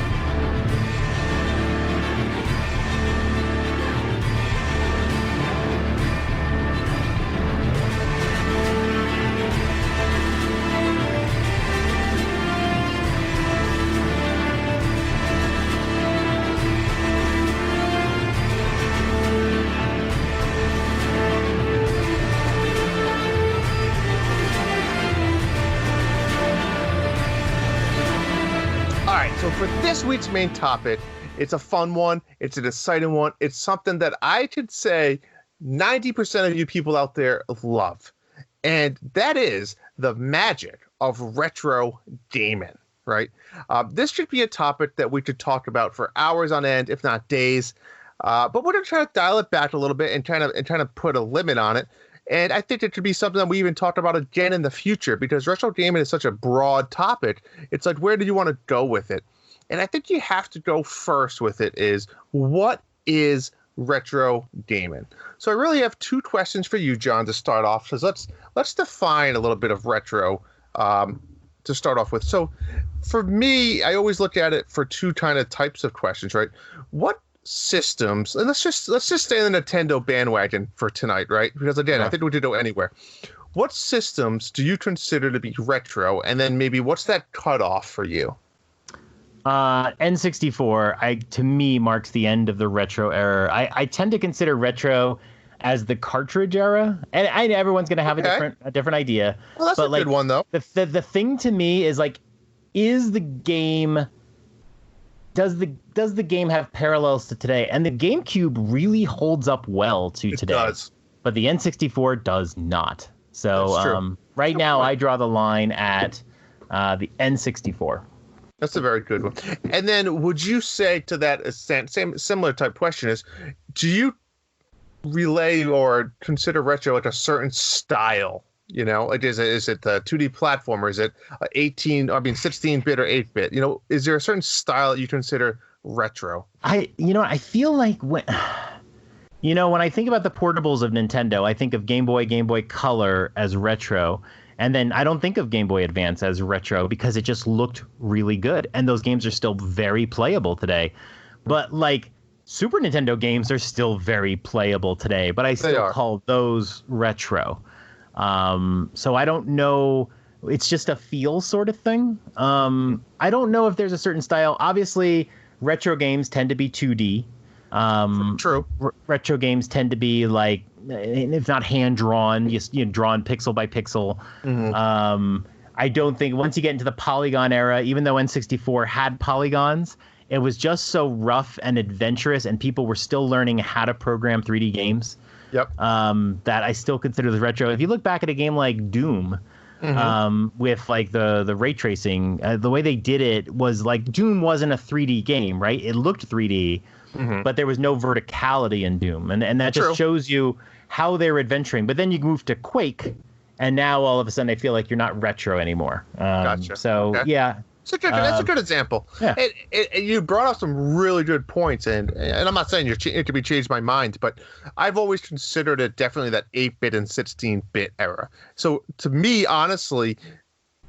This week's main topic, it's a fun one, it's an exciting one, it's something that I could say 90% of you people out there love, and that is the magic of retro gaming, right? This should be a topic that we could talk about for hours on end, if not days, but we're going to try to dial it back a little bit and kind of put a limit on it. And I think it could be something that we even talk about again in the future, because retro gaming is such a broad topic. It's like, where do you want to go with it? And I think you have to go first with it is, what is retro gaming? So I really have two questions for you, John, to start off. So let's define a little bit of retro to start off with. So for me, I always look at it for two kind of types of questions, right? What systems, and let's just stay in the Nintendo bandwagon for tonight, right? Because again, I think we could go anywhere. what systems do you consider to be retro? And then maybe what's that cutoff for you? N64, to me, marks the end of the retro era. I tend to consider retro as the cartridge era, and everyone's going to have a different idea. Well, that's a good one, though. The thing to me is like, is the game... Does the game have parallels to today? And the GameCube really holds up well to today. It does. But the N64 does not. So right now, I draw the line at the N64. That's a very good one. And then would you say to that similar type question is, do you relay or consider retro like a certain style? You know, like is it the 2D platformer? Is it 16-bit or 8-bit? You know, is there a certain style that you consider retro? I feel like when I think about the portables of Nintendo, I think of Game Boy Color as retro. And then I don't think of Game Boy Advance as retro because it just looked really good. And those games are still very playable today. But like Super Nintendo games are still very playable today, but I still call those retro. So I don't know. It's just a feel sort of thing. I don't know if there's a certain style. Obviously, retro games tend to be 2D. True. Retro games tend to be like, if not hand drawn, just drawn pixel by pixel. Mm-hmm. I don't think once you get into the polygon era, even though N64 had polygons, it was just so rough and adventurous, and people were still learning how to program 3D games. Yep. That I still consider the retro. If you look back at a game like Doom, with like the ray tracing, the way they did it was like Doom wasn't a 3D game, right? It looked 3D, but there was no verticality in Doom, and that just shows you how they're adventuring. But then you move to Quake, and now all of a sudden I feel like you're not retro anymore. Gotcha. So yeah. That's a good example. Yeah. You brought up some really good points, and I'm not saying it could be changed my mind, but I've always considered it definitely that 8-bit and 16-bit era. So to me, honestly,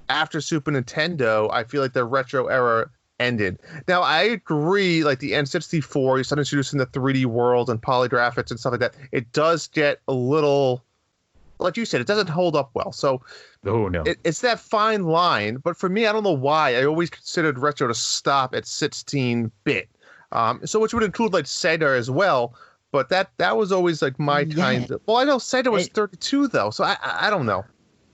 after Super Nintendo, I feel like the retro era ended. Now, I agree, like the N64, you start introducing the 3D world and polygraphics and stuff like that. It does get a little... like you said, it doesn't hold up well. So it's that fine line. But for me, I don't know why. I always considered retro to stop at 16-bit. So which would include like Sega as well. But that was always like my kind of... Well, I know Sega was 32, though. So I don't know.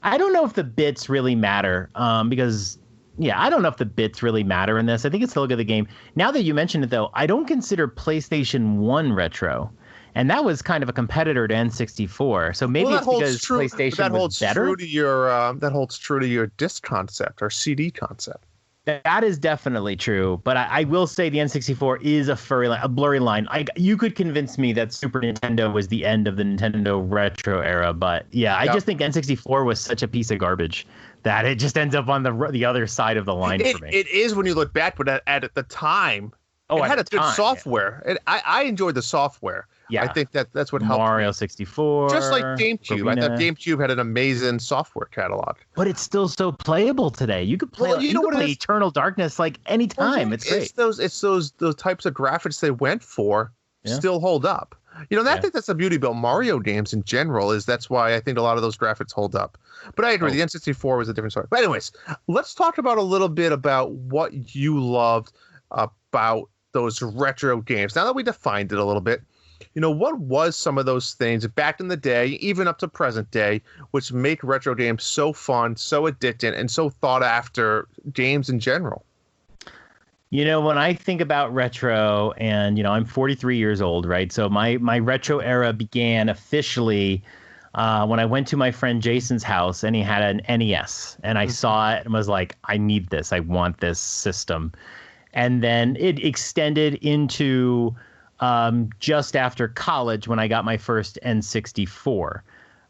I don't know if the bits really matter because... Yeah, I don't know if the bits really matter in this. I think it's the look of the game. Now that you mention it, though, I don't consider PlayStation 1 retro. And that was kind of a competitor to N64. So maybe it's because PlayStation was better. That holds true to your disc concept or CD concept. That is definitely true. But I will say the N64 is a blurry line. You could convince me that Super Nintendo was the end of the Nintendo retro era. But yeah, I just think N64 was such a piece of garbage that it just ends up on the other side of the line for me. It is when you look back, but at the time, it had a good software. Yeah. I enjoyed the software. Yeah, I think that's what helped. Mario 64. Just like GameCube. I thought GameCube had an amazing software catalog. But it's still so playable today. You could play Eternal Darkness like anytime. It's great. It's those types of graphics they went for still hold up. I think that's the beauty about Mario games in general, is that's why I think a lot of those graphics hold up. But I agree, the N64 was a different story. But anyways, let's talk about a little bit about what you loved about those retro games. Now that we defined it a little bit, what was some of those things back in the day, even up to present day, which make retro games so fun, so addicting, and so thought after games in general? When I think about retro, and, I'm 43 years old, right? So my retro era began officially when I went to my friend Jason's house, and he had an NES, and I saw it and was like, I need this. I want this system. And then it extended into just after college when I got my first N64.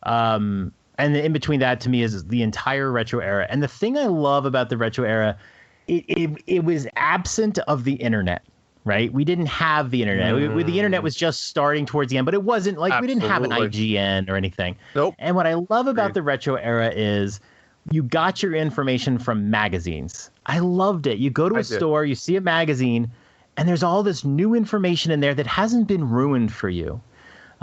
And in between that, to me, is the entire retro era. And the thing I love about the retro era, it was absent of the internet, right? We didn't have the internet. The internet was just starting towards the end, but it wasn't like we didn't have an IGN or anything. Nope. And what I love about the retro era is you got your information from magazines. I loved it. You go to a store, you see a magazine, and there's all this new information in there that hasn't been ruined for you.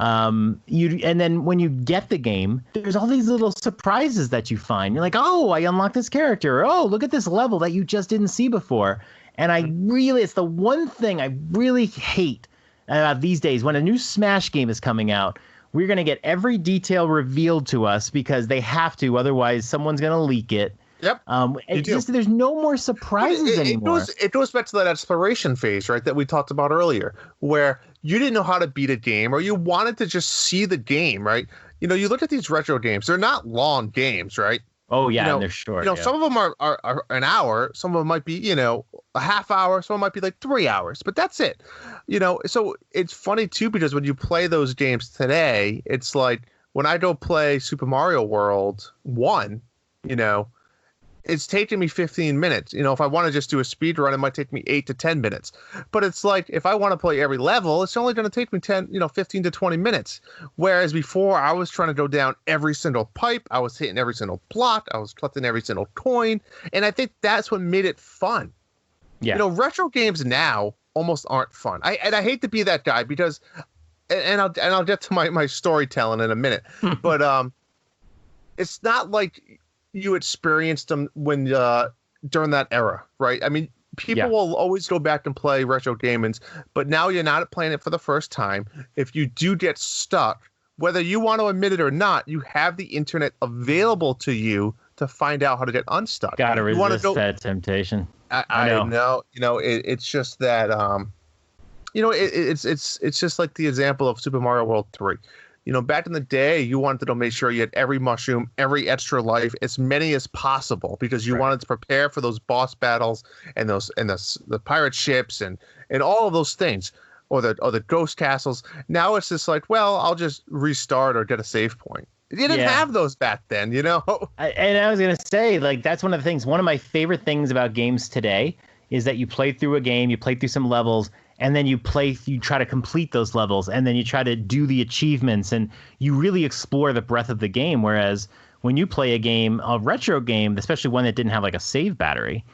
And then when you get the game, there's all these little surprises that you find. You're like, oh, I unlocked this character. Oh, look at this level that you just didn't see before. And it's the one thing I really hate these days. When a new Smash game is coming out, we're going to get every detail revealed to us because they have to. Otherwise, someone's going to leak it. Yep. There's no more surprises anymore. It goes back to that exploration phase, right, that we talked about earlier, where you didn't know how to beat a game or you wanted to just see the game, right? You look at these retro games, they're not long games, right? Oh, yeah, and they're short. Some of them are an hour. Some of them might be, a half hour. Some of them might be like 3 hours, but that's it. So it's funny, too, because when you play those games today, it's like when I go play Super Mario World 1, it's taking me 15 minutes. If I want to just do a speed run, it might take me 8 to 10 minutes. But it's like if I want to play every level, it's only going to take me 15 to 20 minutes. Whereas before, I was trying to go down every single pipe. I was hitting every single block. I was collecting every single coin. And I think that's what made it fun. Yeah. Retro games now almost aren't fun. I hate to be that guy because, and I'll get to my storytelling in a minute. But it's not like you experienced them when during that era, right? I mean, people will always go back and play retro gamings, but now you're not playing it for the first time. If you do get stuck, whether you want to admit it or not, you have the internet available to you to find out how to get unstuck. Gotta resist that temptation. I know. It's just that it's just like the example of Super Mario World 3. Back in the day, you wanted to make sure you had every mushroom, every extra life, as many as possible, because you wanted to prepare for those boss battles and the pirate ships and all of those things, or the ghost castles. Now it's just like, well, I'll just restart or get a save point. You didn't have those back then, And I was gonna say, like, that's one of the things. One of my favorite things about games today is that you play through a game, you play through some levels, and then you try to complete those levels, and then you try to do the achievements, and you really explore the breadth of the game. Whereas when you play a retro game, especially one that didn't have like a save battery,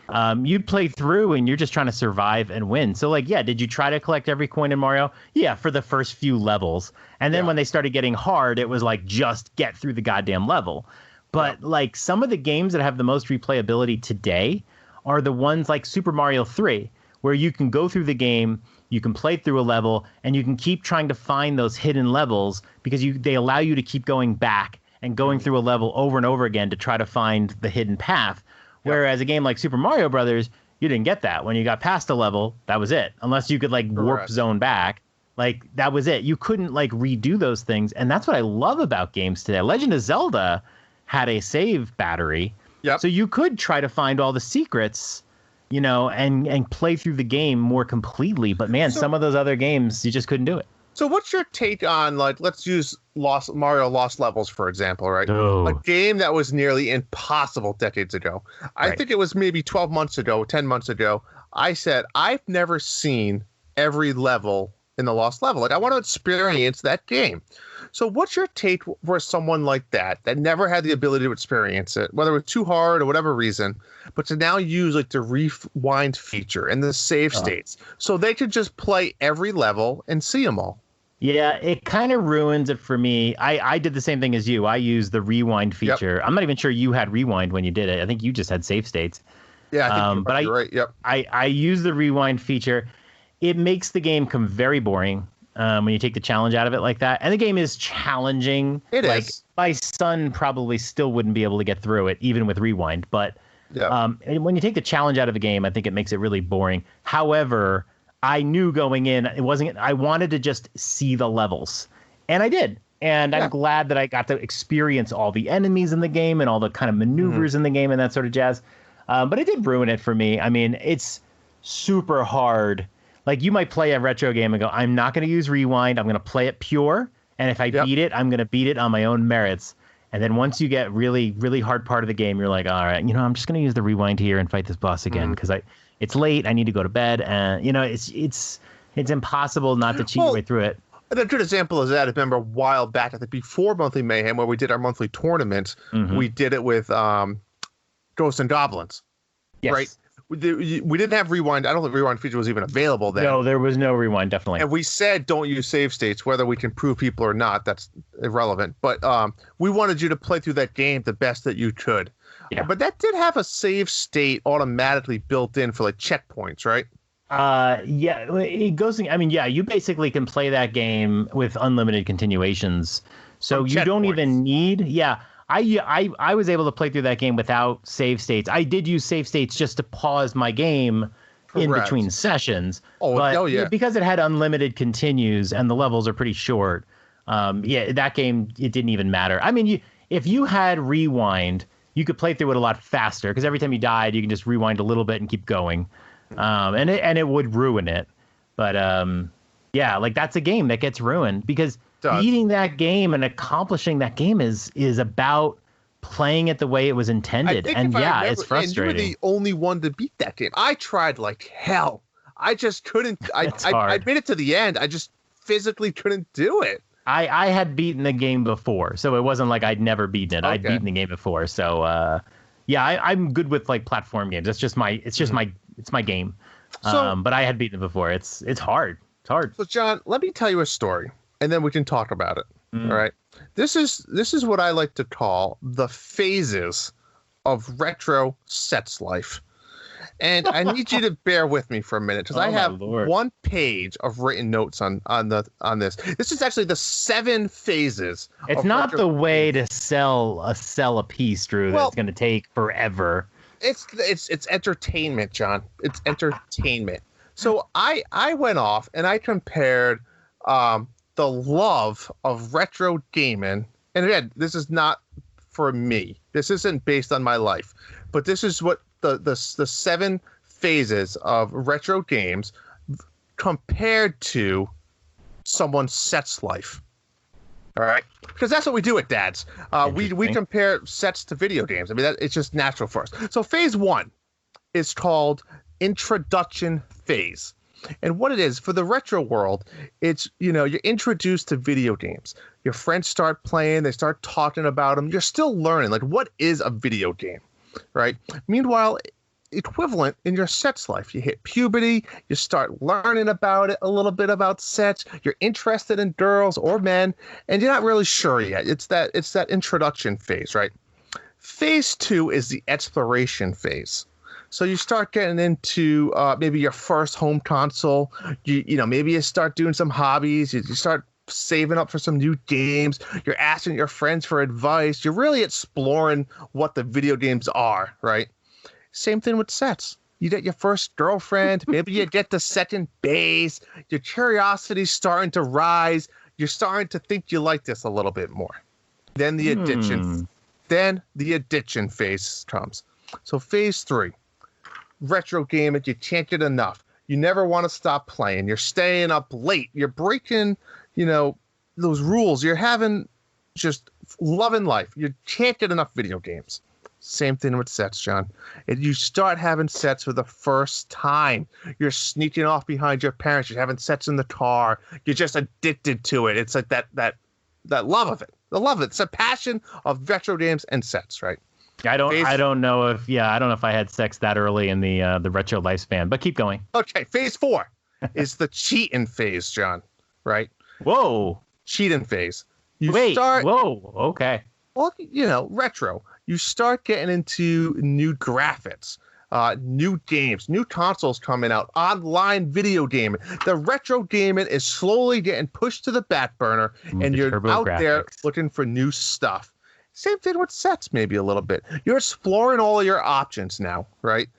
you'd play through and you're just trying to survive and win. So like, did you try to collect every coin in Mario? Yeah, for the first few levels. And then when they started getting hard, it was like, just get through the goddamn level. But like some of the games that have the most replayability today are the ones like Super Mario 3, where you can go through the game, you can play through a level, and you can keep trying to find those hidden levels because they allow you to keep going back and going through a level over and over again to try to find the hidden path. Whereas a game like Super Mario Brothers, you didn't get that. When you got past a level, that was it. Unless you could like warp zone back, like that was it. You couldn't like redo those things. And that's what I love about games today. Legend of Zelda had a save battery. Yep. So you could try to find all the secrets, and play through the game more completely. But man, some of those other games, you just couldn't do it. So what's your take on, like, let's use Mario Lost Levels, for example, right? Oh. A game that was nearly impossible decades ago. I think it was maybe 12 months ago, 10 months ago. I said, I've never seen every level in the Lost Level. Like, I want to experience that game. So what's your take for someone like that never had the ability to experience it, whether it was too hard or whatever reason, but to now use like the rewind feature and the save states so they could just play every level and see them all? Yeah, it kind of ruins it for me. I did the same thing as you. I used the rewind feature. I'm not even sure you had rewind when you did it. I think you just had save states. Yeah, I think you're right. Yep. I use the rewind feature. It makes the game come very boring when you take the challenge out of it like that. And the game is challenging. It is. My son probably still wouldn't be able to get through it, even with rewind. But when you take the challenge out of a game, I think it makes it really boring. However, I knew going in, I wanted to just see the levels. And I did. And I'm glad that I got to experience all the enemies in the game and all the kind of maneuvers in the game and that sort of jazz. But it did ruin it for me. I mean, it's super hard. Like, you might play a retro game and go, I'm not going to use rewind. I'm going to play it pure. And if I beat it, I'm going to beat it on my own merits. And then once you get really, really hard part of the game, you're like, all right, I'm just going to use the rewind here and fight this boss again because it's late. I need to go to bed. And, it's impossible not to cheat your way through it. And a good example is that, I remember a while back, I think before Monthly Mayhem, where we did our monthly tournament, we did it with Ghosts and Goblins, right? we didn't have rewind. I don't think rewind feature was even available then. No, there was no rewind, definitely. And we said don't use save states, whether we can prove people or not. That's irrelevant. But we wanted you to play through that game the best that you could. Yeah. But that did have a save state automatically built in for like checkpoints, right? Yeah, it goes. I mean, yeah, you basically can play that game with unlimited continuations, so you don't even need. Yeah, I was able to play through that game without save states. I did use save states just to pause my game in between sessions. But because it had unlimited continues and the levels are pretty short. Yeah, that game it didn't even matter. I mean, if you had rewind, you could play through it a lot faster because every time you died, you can just rewind a little bit and keep going. And it would ruin it. But yeah, like that's a game that gets ruined because beating that game and accomplishing that game is about playing it the way it was intended. And yeah, it's frustrating. And you were the only one to beat that game. I tried like hell. I just couldn't. I made it to the end. I just physically couldn't do it. I had beaten the game before, so it wasn't like I'd never beaten it. Okay. I'd beaten the game before, so yeah, I'm good with like platform games. It's just my game. But I had beaten it before. It's hard. It's hard. So John, let me tell you a story, and then we can talk about it. All right. This is what I like to call the phases of retro sets life. And I need you to bear with me for a minute because I have one page of written notes on this. This is actually the 7 phases. It's not the way to sell a piece, Drew. That's going to take forever. It's entertainment, John. It's entertainment. So I went off and I compared the love of retro gaming. And again, this is not for me. This isn't based on my life, but this is what the 7 phases of retro games compared to someone's sets life. All right, because that's what we do at Dad's. We compare sets to video games. I mean, it's just natural for us. So phase 1 is called introduction phase. And what it is for the retro world, it's, you're introduced to video games. Your friends start playing, they start talking about them. You're still learning, like, what is a video game, right? Meanwhile, equivalent in your sets life, you hit puberty, you start learning about it, a little bit about sets. You're interested in girls or men, and you're not really sure yet. It's that introduction phase, right? Phase 2 is the exploration phase. So you start getting into maybe your first home console. Maybe you start doing some hobbies. You start saving up for some new games. You're asking your friends for advice. You're really exploring what the video games are, right? Same thing with sets. You get your first girlfriend. Maybe you get to second base. Your curiosity's starting to rise. You're starting to think you like this a little bit more. Then the addiction phase comes. So phase 3. Retro gaming, you can't get enough. You never want to stop playing. You're staying up late. You're breaking, those rules. You're having just loving life. You can't get enough video games. Same thing with sets, John. And you start having sets for the first time. You're sneaking off behind your parents. You're having sets in the car. You're just addicted to it. It's like that love of it. The love of it. It's a passion of retro games and sets, right? I don't know if I had sex that early in the retro lifespan, but keep going. Okay, phase 4 is the cheating phase, John. Right? Whoa. Cheating phase. Whoa. Okay. Well, retro. You start getting into new graphics, new games, new consoles coming out, online video gaming. The retro gaming is slowly getting pushed to the back burner, and you're out there looking for new stuff. Same thing with sets, maybe a little bit. You're exploring all of your options now, right?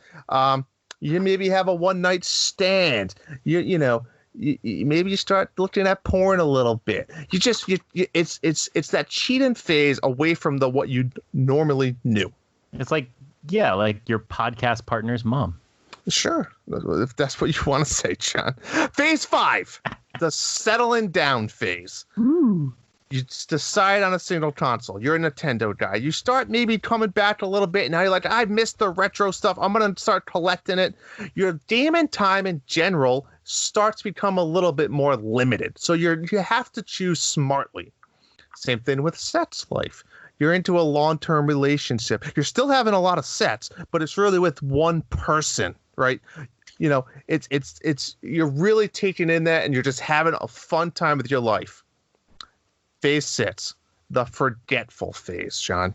You maybe have a one-night stand. Maybe you start looking at porn a little bit. It's that cheating phase away from what you normally knew. It's like your podcast partner's mom. Sure, if that's what you want to say, John. Phase 5, the settling down phase. Ooh. You decide on a single console. You're a Nintendo guy. You start maybe coming back a little bit. Now you're like, I missed the retro stuff. I'm going to start collecting it. Your gaming time in general starts to become a little bit more limited. So you have to choose smartly. Same thing with sets life. You're into a long-term relationship. You're still having a lot of sets, but it's really with one person, right? You know, it's you're really taking in that, and you're just having a fun time with your life. Phase 6, the forgetful phase, Sean.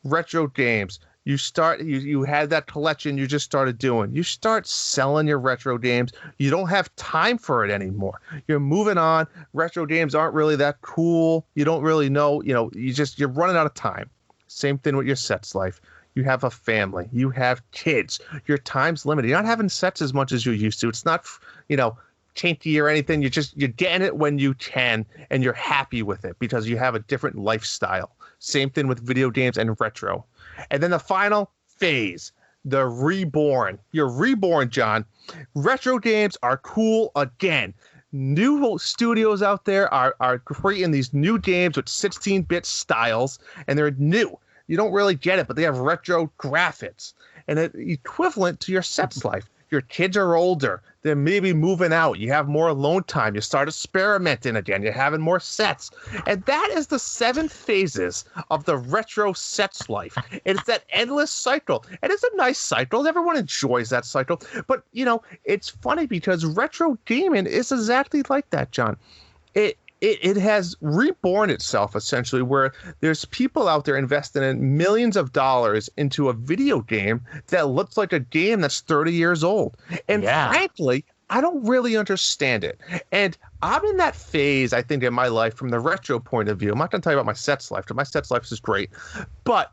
Retro games. You had that collection you just started doing. You start selling your retro games. You don't have time for it anymore. You're moving on. Retro games aren't really that cool. You don't really know, you're running out of time. Same thing with your sets life. You have a family. You have kids. Your time's limited. You're not having sets as much as you used to. It's not, chanty or anything. You're getting it when you can, and you're happy with it because you have a different lifestyle. Same thing with video games and retro. And then the final phase, the reborn. You're reborn, John. Retro games are cool again. New studios out there are creating these new games with 16-bit styles, and they're new. You don't really get it, but they have retro graphics, and it's equivalent to your sets life. Your kids are older. They're maybe moving out. You have more alone time. You start experimenting again. You're having more sets. And that is the 7 phases of the retro sets life. It's that endless cycle. And it's a nice cycle. Everyone enjoys that cycle. But, it's funny because retro gaming is exactly like that, John. It has reborn itself, essentially, where there's people out there investing in millions of dollars into a video game that looks like a game that's 30 years old. And frankly, I don't really understand it. And I'm in that phase, I think, in my life from the retro point of view. I'm not going to tell you about my sets life, because my sets life is great. But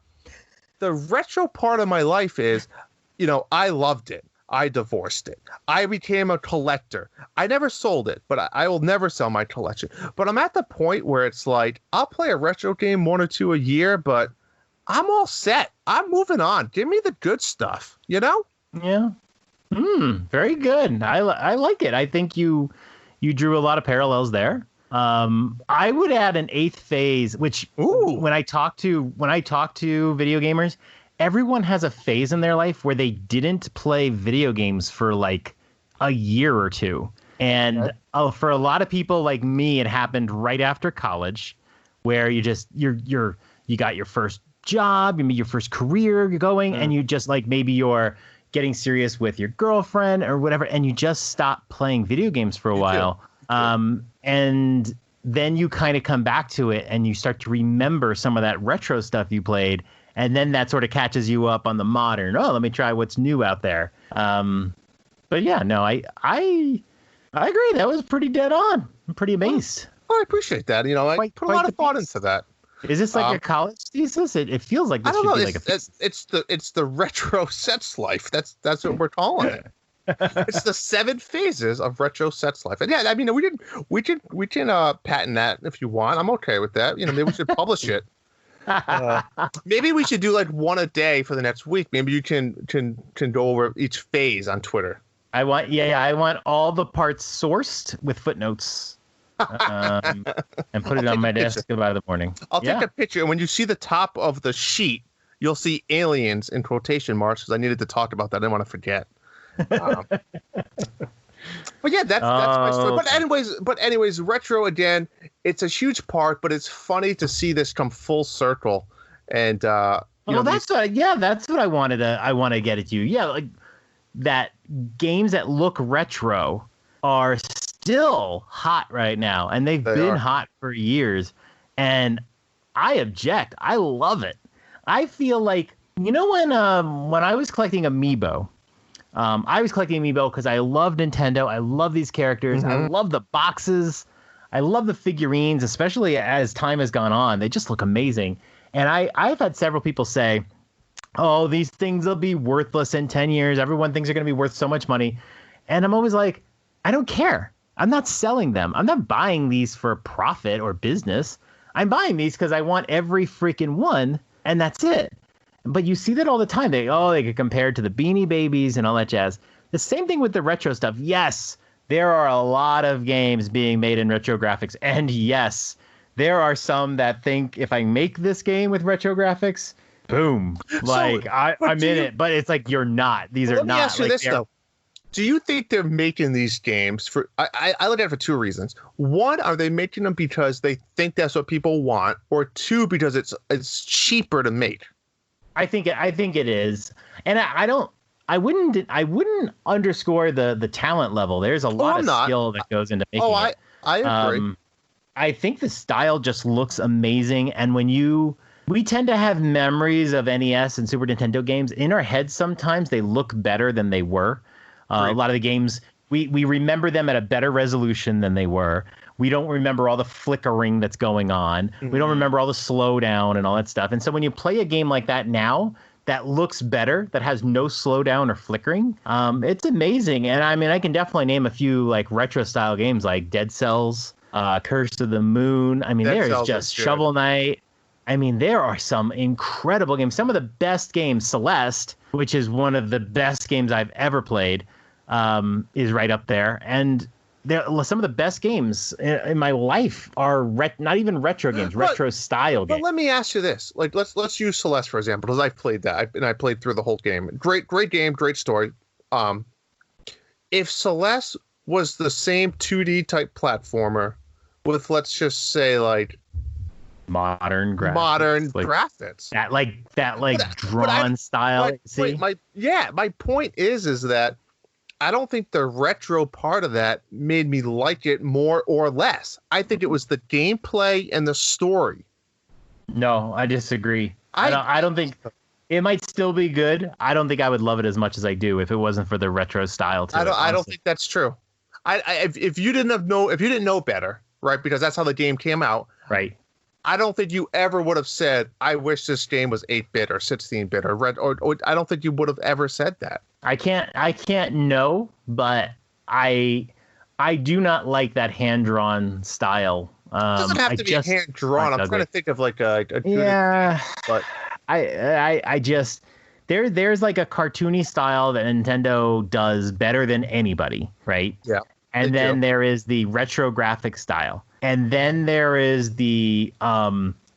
the retro part of my life is, I loved it. I divorced it. I became a collector. I never sold it, but I will never sell my collection. But I'm at the point where it's like, I'll play a retro game 1 or 2 a year, but I'm all set. I'm moving on. Give me the good stuff, Yeah. Very good. I like it. I think you drew a lot of parallels there. I would add an 8th phase, which when I talk to video gamers, everyone has a phase in their life where they didn't play video games for like a year or two. And for a lot of people like me, it happened right after college, where you got your first job, your first career going, and you just maybe you're getting serious with your girlfriend or whatever, and you just stop playing video games for a while. And then you kind of come back to it and you start to remember some of that retro stuff you played. And then that sort of catches you up on the modern. Oh, let me try what's new out there. But yeah, no, I agree. That was pretty dead on. I'm pretty amazed. I appreciate that. I put a lot of thought into that. Is this like a college thesis? It feels like this should be like a thesis. It's the retro sets life. That's what we're calling it. It's the 7 phases of retro sets life. And yeah, I mean, we can patent that if you want. I'm okay with that. Maybe we should publish it. Maybe we should do like 1 a day for the next week. Maybe you can go over each phase on Twitter. I want all the parts sourced with footnotes, and put it on my desk by the morning. I'll take a picture, and when you see the top of the sheet, you'll see aliens in quotation marks, because I needed to talk about that. I didn't want to forget. But yeah, that's my story. But anyways, retro again. It's a huge part, but it's funny to see this come full circle. And that's what I wanted. I want to get at you. Yeah, like that. Games that look retro are still hot right now, and they've been hot for years. And I object. I love it. I feel like when I was collecting Amiibo. I was collecting Amiibo because I love Nintendo. I love these characters. I love the boxes. I love the figurines, especially as time has gone on. They just look amazing. And I've had several people say, oh, these things will be worthless in 10 years. Everyone thinks they're going to be worth so much money. And I'm always like, I don't care. I'm not selling them. I'm not buying these for profit or business. I'm buying these because I want every freaking one, and that's it. But you see that all the time. They get compared to the Beanie Babies and all that jazz. The same thing with the retro stuff. Yes, there are a lot of games being made in retro graphics. And yes, there are some that think if I make this game with retro graphics, boom. I'm in it. But it's like you're not. These are not. Let me ask you this, though. Do you think they're making these games for? I look at it for two reasons. One, are they making them because they think that's what people want, or two, because it's cheaper to make? I think it is, and I wouldn't underscore the talent level. There's a lot of skill that goes into making it. I agree. I think the style just looks amazing, and we tend to have memories of NES and Super Nintendo games in our heads. Sometimes they look better than they were. A lot of the games, we remember them at a better resolution than they were. We don't remember all the flickering that's going on. Mm-hmm. We don't remember all the slowdown and all that stuff. And so when you play a game like that now, that looks better, that has no slowdown or flickering, it's amazing. And I mean, I can definitely name a few like retro style games like Dead Cells, Curse of the Moon. I mean, there's just Shovel Knight. I mean, there are some incredible games. Some of the best games, Celeste, which is one of the best games I've ever played, is right up there. And some of the best games in my life are not even retro games, retro style games. But let me ask you this: like, let's use Celeste for example, because I've played that, and I played through the whole game. Great game, great story. If Celeste was the same 2D type platformer with, let's just say, like modern graphics, that drawn style. My point is that I don't think the retro part of that made me like it more or less. I think it was the gameplay and the story. No, I disagree. I don't think it might still be good. I don't think I would love it as much as I do if it wasn't for the retro style to it. I don't think that's true. If you didn't know better, right? Because that's how the game came out, right? I don't think you ever would have said, I wish this game was 8-bit or 16-bit or I don't think you would have ever said that. I can't know, but I do not like that hand-drawn style. It doesn't have to be hand-drawn. I'm trying to think of like a good but I just there's like a cartoony style that Nintendo does better than anybody, right? Yeah. And then there is the retro graphic style. And then there is the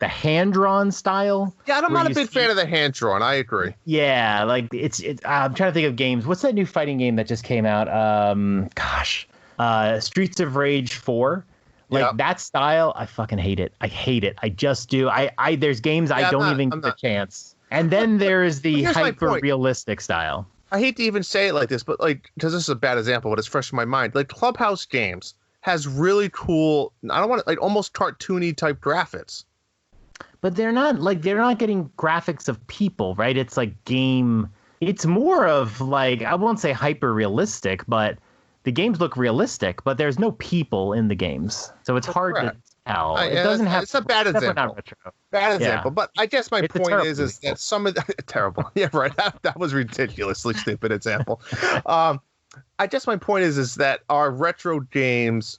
hand-drawn style. Yeah, I'm not a big fan of the hand-drawn. I agree. Yeah, like it's I'm trying to think of games. What's that new fighting game that just came out? Streets of Rage 4. Like that style, I fucking hate it. I hate it. I just do. There's games I don't even get a chance. And then there is the hyper-realistic style. I hate to even say it like this, but like, because this is a bad example, but it's fresh in my mind. Like Clubhouse Games has really cool, I don't want to, like, almost cartoony type graphics. But they're not getting graphics of people, right? It's like it's more of like, I won't say hyper realistic, but the games look realistic, but there's no people in the games. So it's hard to tell. It doesn't have. It's a bad example. Not retro. Bad example. But I guess my point is that some of the terrible. Yeah, right. That was ridiculously stupid example. I guess my point is that our retro games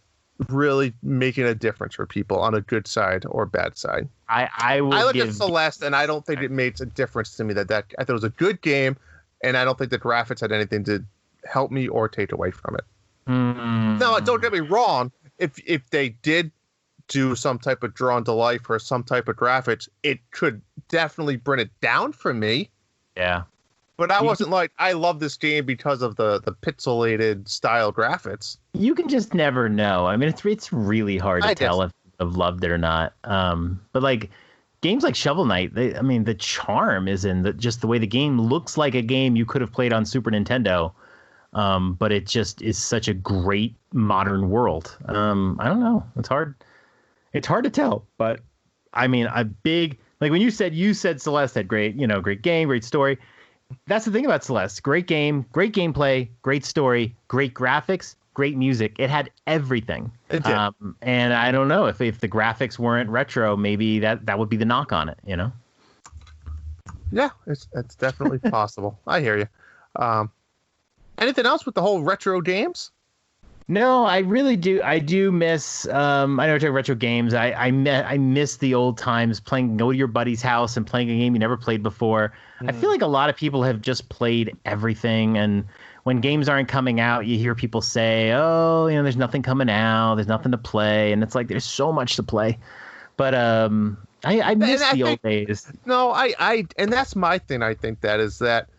really making a difference for people on a good side or bad side. I look at Celeste and I don't think it makes a difference to me that I thought it was a good game, and I don't think the graphics had anything to help me or take away from it. No, don't get me wrong. If they did do some type of drawn to life or some type of graphics, it could definitely bring it down for me. Yeah. But I wasn't like, I love this game because of the pixelated style graphics. You can just never know. I mean, it's really hard to tell if I've loved it or not. But like games like Shovel Knight, the charm is in just the way the game looks like a game you could have played on Super Nintendo. But it just is such a great modern world. I don't know. It's hard to tell. But I mean, like when you said Celeste had great game, great story. That's the thing about Celeste. Great game, great gameplay, great story, great graphics, great music. It had everything. It did. And I don't know if the graphics weren't retro, maybe that would be the knock on it, Yeah, it's definitely possible. I hear you. Anything else with the whole retro games? No, I really do. I do miss. I know we're talking retro games. I miss the old times go to your buddy's house and playing a game you never played before. I feel like a lot of people have just played everything, and when games aren't coming out, you hear people say, "Oh, there's nothing coming out. There's nothing to play," and it's like there's so much to play. But I miss the old days. No, and that's my thing. I think that is that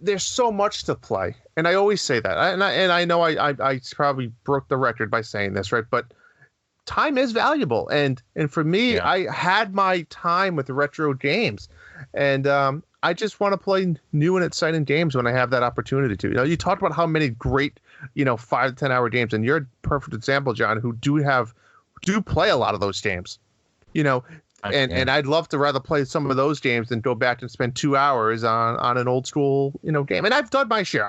There's so much to play, and I always say that, and I know I probably broke the record by saying this, right? But time is valuable, and for me, Yeah. I had my time with retro games, and I just want to play new and exciting games when I have that opportunity to. You talked about how many great 5 to 10 hour games, and you're a perfect example, John, who do play a lot of those games. And I'd love to rather play some of those games than go back and spend 2 hours on an old school game. And I've done my share.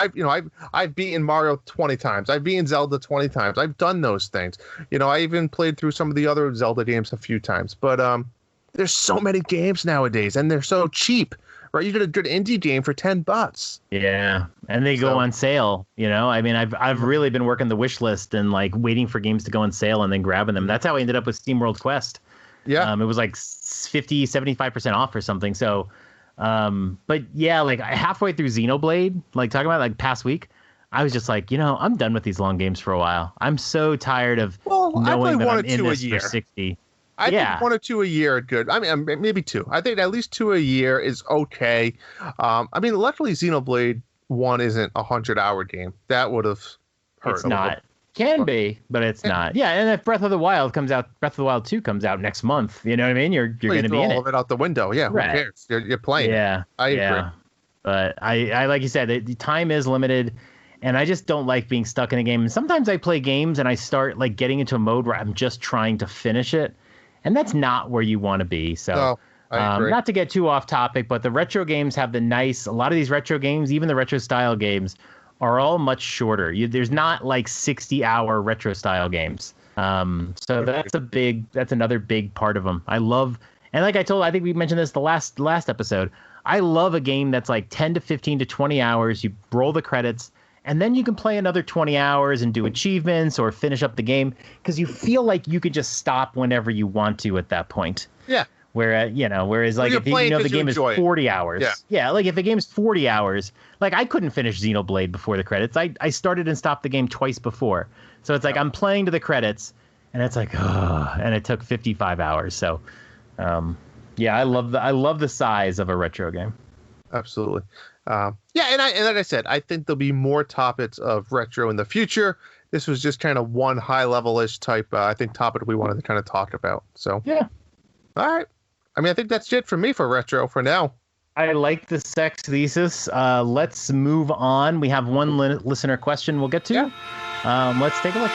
I've beaten Mario 20 times. I've beaten Zelda 20 times. I've done those things. I even played through some of the other Zelda games a few times. But there's so many games nowadays, and they're so cheap. Right, you get a good indie game for $10. Yeah, and they go on sale. I mean, I've really been working the wish list and like waiting for games to go on sale and then grabbing them. That's how I ended up with SteamWorld Quest. Yeah, it was like 75% off or something. So, but yeah, like halfway through Xenoblade, like talking about like past week, I was just like, I'm done with these long games for a while. I'm so tired of knowing that I'm in this for 60. I think 1 or 2 a year are good. I mean, maybe 2. I think at least 2 a year is okay. I mean, luckily Xenoblade 1 isn't a 100-hour game. That would have hurt. It's not. Can be, but it's not. Yeah, and if Breath of the Wild 2 comes out next month, you know what I mean? You're going to be in all of it out the window. Yeah, right. Who cares? You're playing. Yeah, I agree. But I like you said, the time is limited. And I just don't like being stuck in a game. And sometimes I play games and I start like getting into a mode where I'm just trying to finish it. And that's not where you want to be. So not to get too off topic, but the retro games have a lot of these retro games, even the retro style games, are all much shorter. There's not like 60-hour retro style games. So that's another big part of them. I love, and like I think we mentioned this the last episode, I love a game that's like 10 to 15 to 20 hours. You roll the credits, and then you can play another 20 hours and do achievements or finish up the game because you feel like you could just stop whenever you want to at that point. Yeah. Whereas like if the game is 40 hours. Yeah, like if a game's 40 hours, like I couldn't finish Xenoblade before the credits. I started and stopped the game twice before. So it's like I'm playing to the credits and it's like, and it took 55 hours. So I love the size of a retro game. Absolutely. And like I said, I think there'll be more topics of retro in the future. This was just kind of one high level-ish type, I think, topic we wanted to kind of talk about. So yeah. All right. I mean, I think that's it for me for retro for now. I like the sex thesis. Let's move on. We have one listener question we'll get to. Yeah. Let's take a look.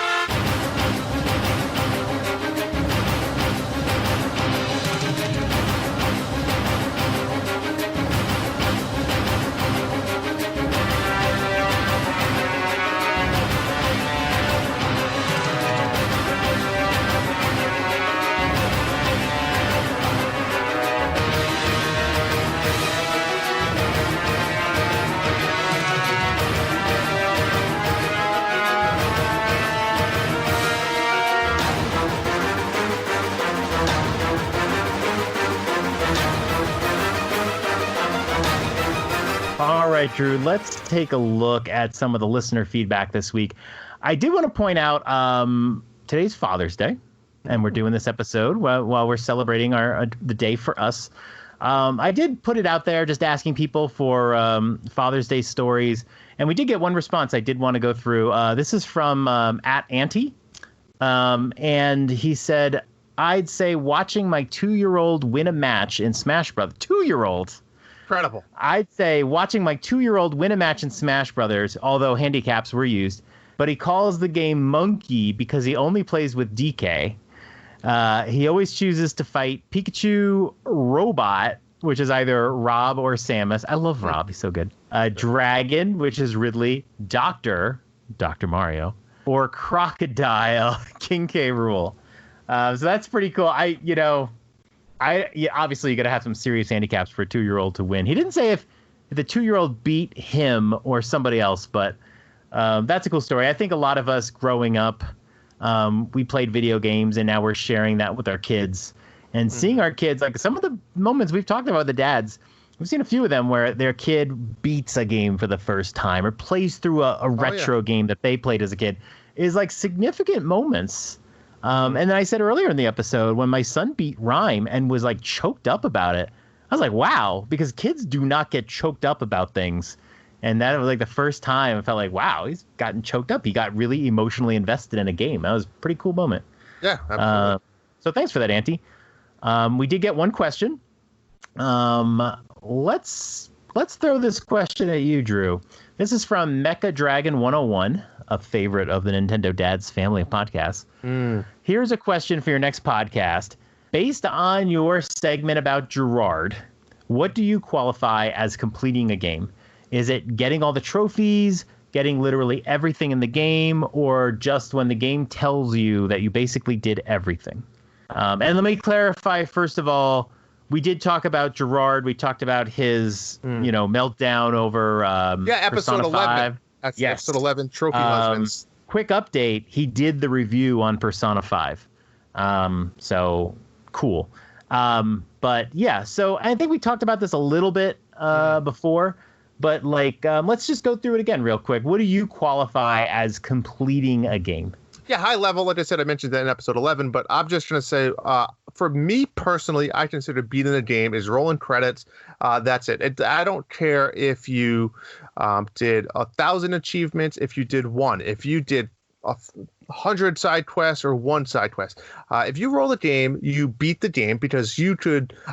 All right, Drew, let's take a look at some of the listener feedback this week. I did want to point out today's Father's Day, and we're doing this episode while we're celebrating the day for us. I did put it out there just asking people for Father's Day stories, and we did get one response I did want to go through. This is from at Auntie, and he said, I'd say watching my 2-year-old win a match in Smash Brothers. 2-year-old? Incredible. I'd say watching my 2-year-old win a match in Smash Brothers, although handicaps were used, but he calls the game Monkey because he only plays with DK. He always chooses to fight Pikachu, Robot, which is either Rob or Samus. I love Rob. He's so good. Dragon, which is Ridley, Dr. Mario, or Crocodile, King K. Rool. So that's pretty cool. Obviously you got to have some serious handicaps for a 2-year-old to win. He didn't say if the 2-year-old beat him or somebody else, but that's a cool story. I think a lot of us growing up, we played video games and now we're sharing that with our kids and seeing our kids, like some of the moments we've talked about the dads, we've seen a few of them where their kid beats a game for the first time or plays through a retro game that they played as a kid is like significant moments. And then I said earlier in the episode when my son beat Rhyme and was like choked up about it, I was like, wow, because kids do not get choked up about things. And that was like the first time I felt like, wow, he's gotten choked up. He got really emotionally invested in a game. That was a pretty cool moment. Yeah, absolutely. So thanks for that, Auntie. We did get one question. Let's throw this question at you, Drew. This is from Mecha Dragon 101, a favorite of the Nintendo Dad's family of podcasts. Here's a question for your next podcast. Based on your segment about Gerard, what do you qualify as completing a game? Is it getting all the trophies, getting literally everything in the game, or just when the game tells you that you basically did everything? And let me clarify, first of all, we did talk about Gerard. We talked about his, meltdown over episode Persona 11. 5. That's Yes. episode 11, Trophy Husbands. Quick update, he did the review on Persona 5. So cool. But yeah, so I think we talked about this a little bit before, but let's just go through it again real quick. What do you qualify as completing a game? Yeah, high level. Like I said, I mentioned that in episode 11, but I'm just going to say, for me personally, I consider beating the game is rolling credits. That's it. I don't care if you did 1,000 achievements, if you did one, if you did 100 side quests or one side quest. If you roll the game, you beat the game because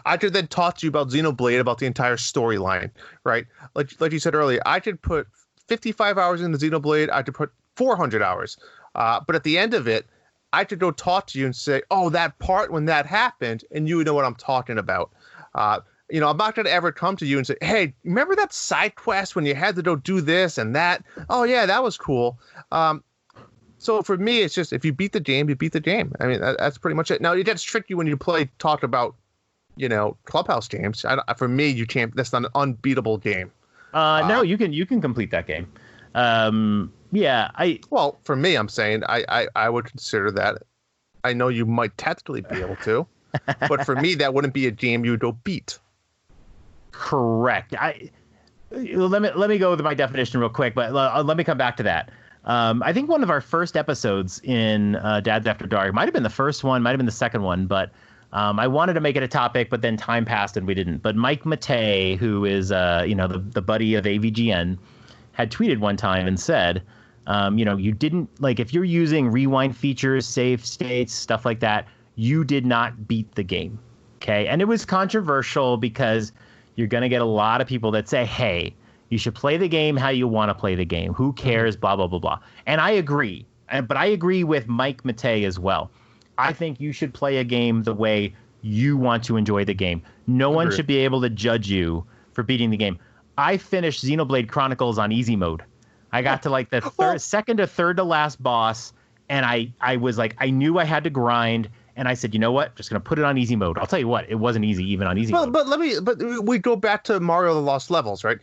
I could then talk to you about Xenoblade, about the entire storyline, right? Like you said earlier, I could put 55 hours into Xenoblade. I could put 400 hours. But at the end of it, I could go talk to you and say, oh, that part when that happened, and you would know what I'm talking about. I'm not going to ever come to you and say, hey, remember that side quest when you had to go do this and that? Oh, yeah, that was cool. So for me, it's just if you beat the game, you beat the game. I mean, that's pretty much it. Now, it gets tricky when you talk about, Clubhouse games. For me, you can't. That's not an unbeatable game. No, you can complete that game. Well, for me, I'm saying I would consider that. I know you might technically be able to, but for me, that wouldn't be a game you would go beat. Correct. Let me go with my definition real quick, but let me come back to that. I think one of our first episodes in Dad's After Dark might have been the first one, might have been the second one, but I wanted to make it a topic, but then time passed and we didn't. But Mike Matei, who is the buddy of AVGN, had tweeted one time and said, you didn't, if you're using rewind features, save states, stuff like that, you did not beat the game. Okay. And it was controversial because you're going to get a lot of people that say, hey, you should play the game how you want to play the game. Who cares? Blah, blah, blah, blah. And I agree. But I agree with Mike Matei as well. I think you should play a game the way you want to enjoy the game. No one should be able to judge you for beating the game. I finished Xenoblade Chronicles on easy mode. I got to the second or third to last boss, and I was I knew I had to grind, and I said, you know what? Just gonna put it on easy mode. I'll tell you what, it wasn't easy even on easy mode. But we go back to Mario: The Lost Levels, right?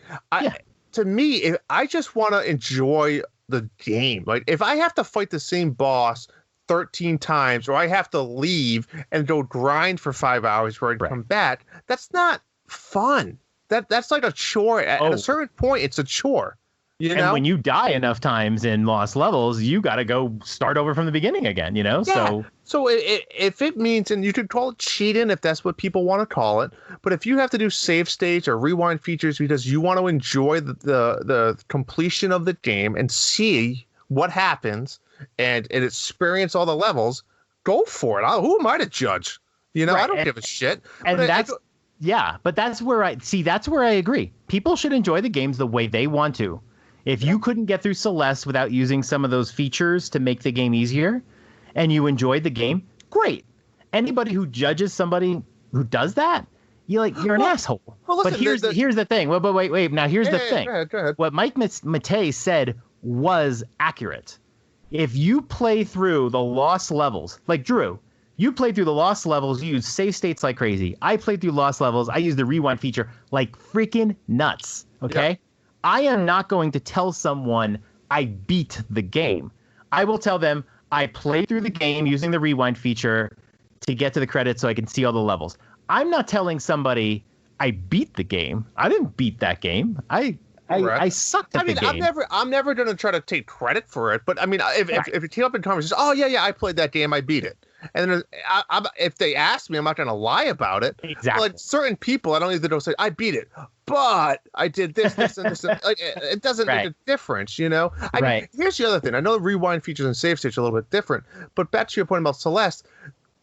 To me, if I just want to enjoy the game, if I have to fight the same boss 13 times, or I have to leave and go grind for 5 hours where I come back, that's not fun. That's like a chore. At a certain point, it's a chore. And when you die enough times in Lost Levels, you got to go start over from the beginning again, Yeah. So if it means, and you could call it cheating if that's what people want to call it, but if you have to do save states or rewind features because you want to enjoy the completion of the game and see what happens and experience all the levels, go for it. Who am I to judge? I don't give a shit. And but that's where I agree. People should enjoy the games the way they want to. If you couldn't get through Celeste without using some of those features to make the game easier and you enjoyed the game, great. Anybody who judges somebody who does that, you're an asshole. Well, listen, but here's the thing. Wait. Now, here's the thing. Go ahead. What Mike Matei said was accurate. If you play through the Lost Levels, like Drew, you played through the Lost Levels, you use save states like crazy. I played through Lost Levels. I used the rewind feature like freaking nuts. Okay? Yeah. I am not going to tell someone I beat the game. I will tell them I played through the game using the rewind feature to get to the credits so I can see all the levels. I'm not telling somebody I beat the game. I didn't beat that game. I I sucked at the game. I'm never going to try to take credit for it. But I mean, if it came up in conversation, oh yeah, I played that game, I beat it. And then if they ask me, I'm not going to lie about it. Exactly. Like certain people, I don't need to say I beat it, but I did this, and this. Like it doesn't make a difference, I mean, here's the other thing. I know the rewind features and save states are a little bit different, but back to your point about Celeste.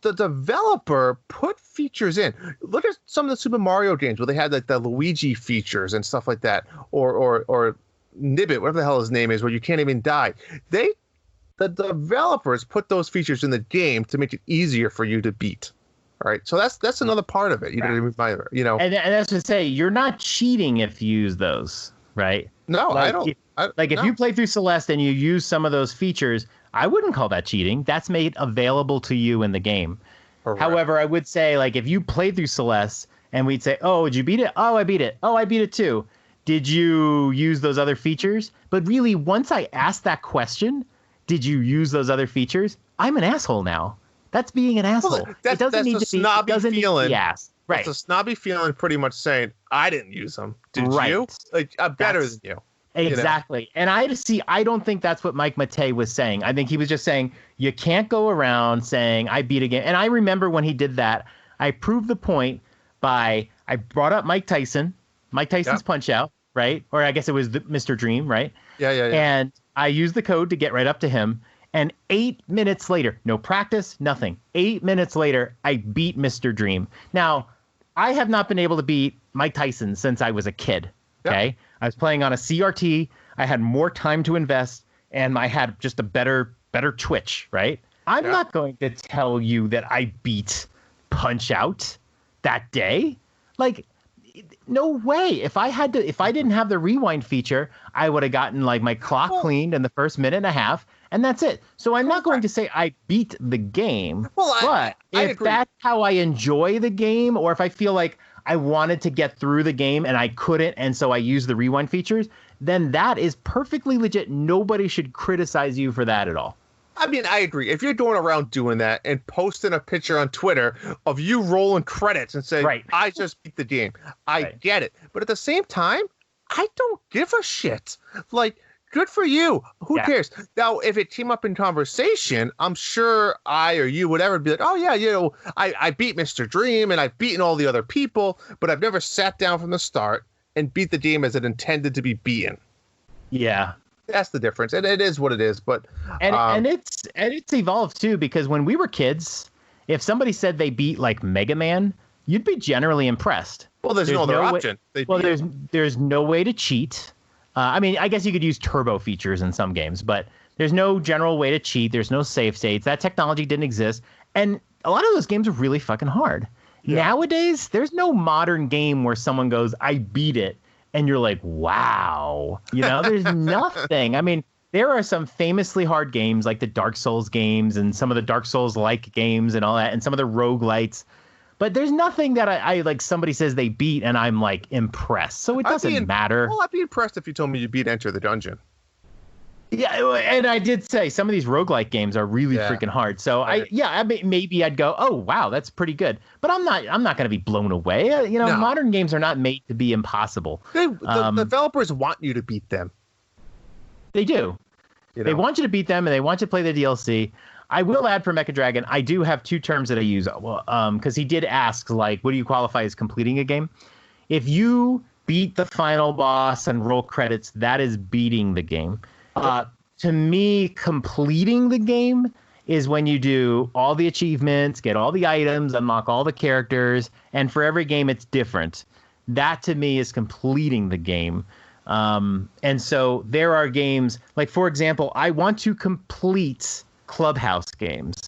The developer put features in. Look at some of the Super Mario games where they had like the Luigi features and stuff like that, or Nibbit, whatever the hell his name is, where you can't even die. The developers put those features in the game to make it easier for you to beat. All right, so that's another part of it. And that's to say, you're not cheating if you use those, right? No, like, I don't. If you play through Celeste and you use some of those features, I wouldn't call that cheating. That's made available to you in the game. Correct. However, I would say, like, if you played through Celeste and we'd say, oh, did you beat it? Oh, I beat it. Oh, I beat it too. Did you use those other features? But really, once I asked that question, did you use those other features? I'm an asshole now. That's being an asshole. It doesn't need to be. It doesn't need to be asked. Right. It's a snobby feeling, pretty much saying, I didn't use them. Did you? Like, I'm better than you. Exactly. And I don't think that's what Mike Matei was saying. I think he was just saying, you can't go around saying, I beat a game. And I remember when he did that, I proved the point I brought up Mike Tyson's Punch-Out, right? Or I guess it was Mr. Dream, right? Yeah. And I used the code to get right up to him. And 8 minutes later, no practice, nothing. 8 minutes later, I beat Mr. Dream. Now, I have not been able to beat Mike Tyson since I was a kid, okay? Yep. I was playing on a CRT. I had more time to invest, and I had just a better twitch, right? I'm not going to tell you that I beat Punch-Out that day. Like, no way. If I didn't have the rewind feature, I would have gotten like my clock cleaned in the first minute and a half, and that's it. So I'm not going to say I beat the game. But if that's how I enjoy the game, or if I feel like I wanted to get through the game and I couldn't, and so I use the rewind features, then that is perfectly legit. Nobody should criticize you for that at all. I mean, I agree. If you're going around doing that and posting a picture on Twitter of you rolling credits and saying, I just beat the game, I get it. But at the same time, I don't give a shit. Like, good for you. Who cares? Now, if it came up in conversation, I'm sure I or you, whatever, would be like, oh, yeah, I beat Mr. Dream and I've beaten all the other people, but I've never sat down from the start and beat the game as it intended to be beaten. Yeah. That's the difference. And it is what it is. But and it's evolved, too, because when we were kids, if somebody said they beat, like, Mega Man, you'd be generally impressed. Well, there's no other option. There's no way to cheat. I mean, I guess you could use turbo features in some games, but there's no general way to cheat. There's no save states. That technology didn't exist. And a lot of those games are really fucking hard. Yeah. Nowadays, there's no modern game where someone goes, I beat it. And you're like, wow. There's nothing. I mean, there are some famously hard games like the Dark Souls games and some of the Dark Souls-like games and all that, and some of the roguelites. But there's nothing that I like somebody says they beat and I'm like impressed. So it doesn't matter. Well, I'd be impressed if you told me you beat Enter the Dungeon. Yeah, and I did say some of these roguelike games are really freaking hard. So maybe I'd go, oh wow, that's pretty good. But I'm not going to be blown away. No. Modern games are not made to be impossible. The developers want you to beat them. They do. They want you to beat them, and they want you to play the DLC. I will add for Mecha Dragon, I do have two terms that I use. Because he did ask, like, what do you qualify as completing a game? If you beat the final boss and roll credits, that is beating the game. To me, completing the game is when you do all the achievements, get all the items, unlock all the characters, and for every game it's different. That to me is completing the game. And so there are games, like for example, I want to complete Clubhouse games.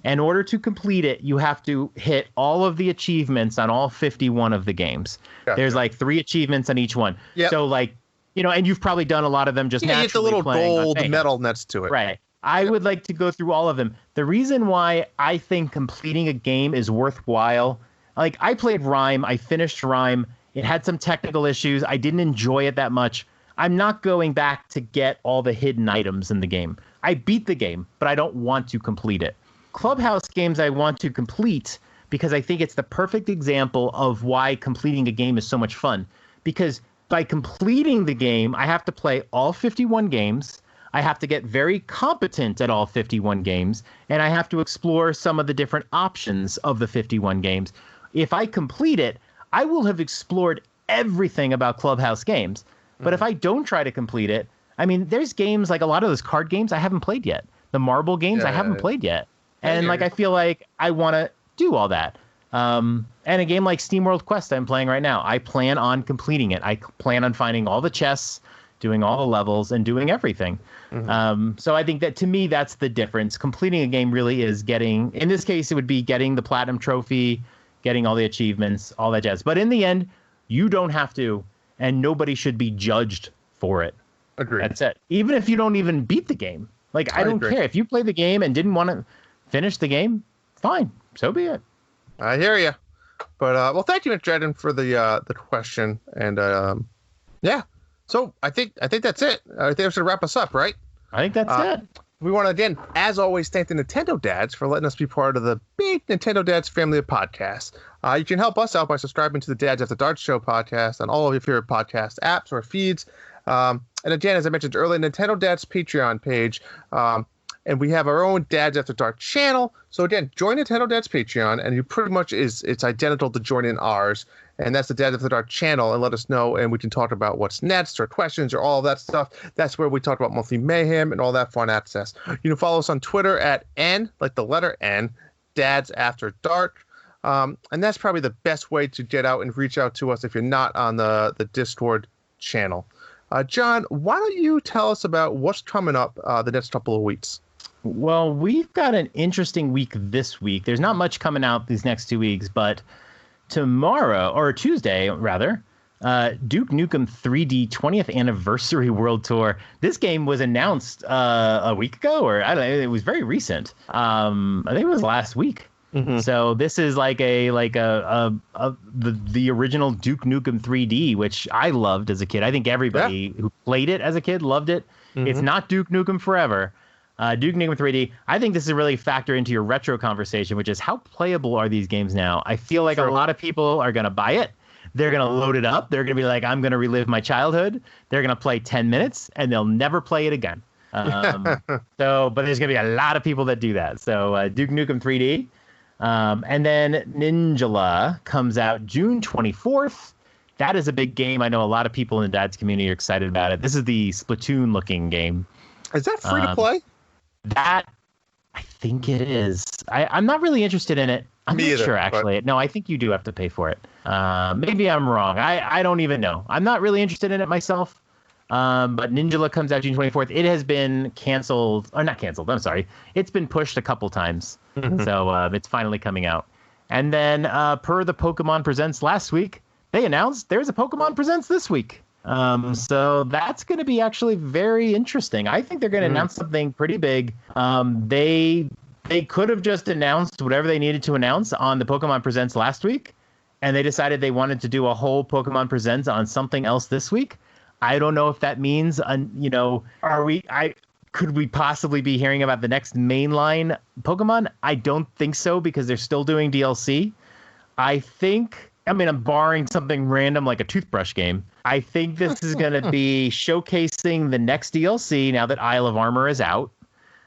In order to complete it, you have to hit all of the achievements on all 51 of the games. Gotcha. There's like 3 achievements on each one. Yep. So like, and you've probably done a lot of them just naturally. You get the little gold medal next to it. Right. I would like to go through all of them. The reason why I think completing a game is worthwhile, like I played Rime, I finished Rime. It had some technical issues. I didn't enjoy it that much. I'm not going back to get all the hidden items in the game. I beat the game, but I don't want to complete it. Clubhouse games I want to complete because I think it's the perfect example of why completing a game is so much fun. Because by completing the game, I have to play all 51 games. I have to get very competent at all 51 games, and I have to explore some of the different options of the 51 games. If I complete it, I will have explored everything about Clubhouse games. But if I don't try to complete it, I mean, there's games like a lot of those card games I haven't played yet. The marble games I haven't played yet. And like I feel like I want to do all that. And a game like SteamWorld Quest I'm playing right now, I plan on completing it. I plan on finding all the chests, doing all the levels, and doing everything. So I think that, to me, that's the difference. Completing a game really is getting, in this case, it would be getting the platinum trophy, getting all the achievements, all that jazz. But in the end, you don't have to, and nobody should be judged for it. Agreed. That's it. Even if you don't even beat the game. Like, I don't care. If you play the game and didn't want to finish the game, fine. So be it. I hear you. But, well, thank you, Mr. Dredden, for the question. And, yeah. So I think that's it. I think that should wrap us up, right? I think that's it. We want to, again, as always, thank the Nintendo Dads for letting us be part of the big Nintendo Dads family of podcasts. You can help us out by subscribing to the Dads After Dark Show podcast on all of your favorite podcast apps or feeds. And again, as I mentioned earlier, Nintendo Dads Patreon page. And we have our own Dads After Dark channel. So again, join Nintendo Dads Patreon, and you pretty much it's identical to joining ours. And that's the Dads After Dark channel, and let us know, and we can talk about what's next or questions or all of that stuff. That's where we talk about monthly mayhem and all that fun access. You can follow us on Twitter at N, like the letter N, Dads After Dark. And that's probably the best way to get out and reach out to us if you're not on the Discord channel. John, why don't you tell us about what's coming up the next couple of weeks? Well, we've got an interesting week this week. There's not much coming out these next 2 weeks, but tomorrow, or Tuesday, rather, Duke Nukem 3D 20th Anniversary World Tour. This game was announced a week ago, or I don't know, it was very recent. I think it was last week. So this is like the original Duke Nukem 3D, which I loved as a kid. I think everybody who played it as a kid loved it. It's not Duke Nukem Forever. Duke Nukem 3D. I think this is really factor into your retro conversation, which is how playable are these games now? I feel like a lot of people are going to buy it. They're going to load it up. They're going to be like, I'm going to relive my childhood. They're going to play 10 minutes and they'll never play it again. But there's going to be a lot of people that do that. So Duke Nukem 3D. And then Ninjala comes out June 24th. That is a big game. I know a lot of people in the Dads community are excited about it. This is the Splatoon looking game. Is that free to play? That, I think it is. I'm not really interested in it. I'm not sure, actually. No, I think you do have to pay for it. Maybe I'm wrong. I don't even know. I'm not really interested in it myself. But Ninjala comes out June 24th. It has been canceled. Or not canceled. I'm sorry. It's been pushed a couple times. So it's finally coming out. And then per the Pokemon Presents last week, they announced there's a Pokemon Presents this week. So that's going to be actually very interesting. I think they're going to announce something pretty big. They could have just announced whatever they needed to announce on the Pokemon Presents last week, and they decided they wanted to do a whole Pokemon Presents on something else this week. I don't know if that means, could we possibly be hearing about the next mainline Pokemon? I don't think so, because they're still doing DLC. I'm barring something random like a toothbrush game. I think this is going to be showcasing the next DLC now that Isle of Armor is out.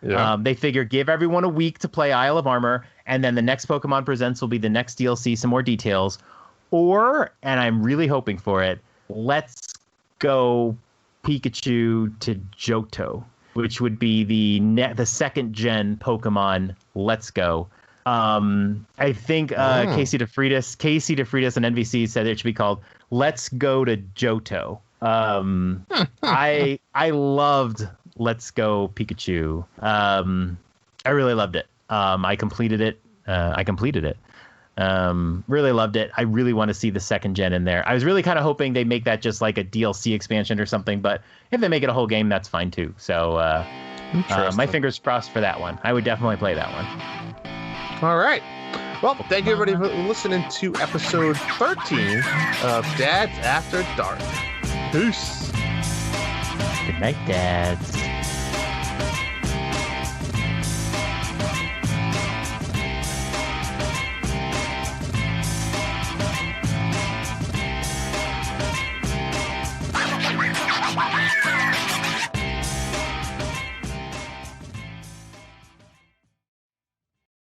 Yeah. They figure give everyone a week to play Isle of Armor, and then the next Pokemon Presents will be the next DLC, some more details. Or, and I'm really hoping for it, let's go Pikachu to Johto, which would be the second gen Pokemon Let's Go. I think Casey DeFreitas and NVC said it should be called Let's Go to Johto. I loved Let's Go Pikachu. I really loved it. I completed it. Really loved it. I really want to see the second gen in there. I was really kind of hoping they make that just like a DLC expansion or something, but if they make it a whole game, that's fine too. So my fingers crossed for that one. I would definitely play that one. All right. Well, thank you everybody for listening to episode 13 of Dads After Dark. Peace. Good night, Dads.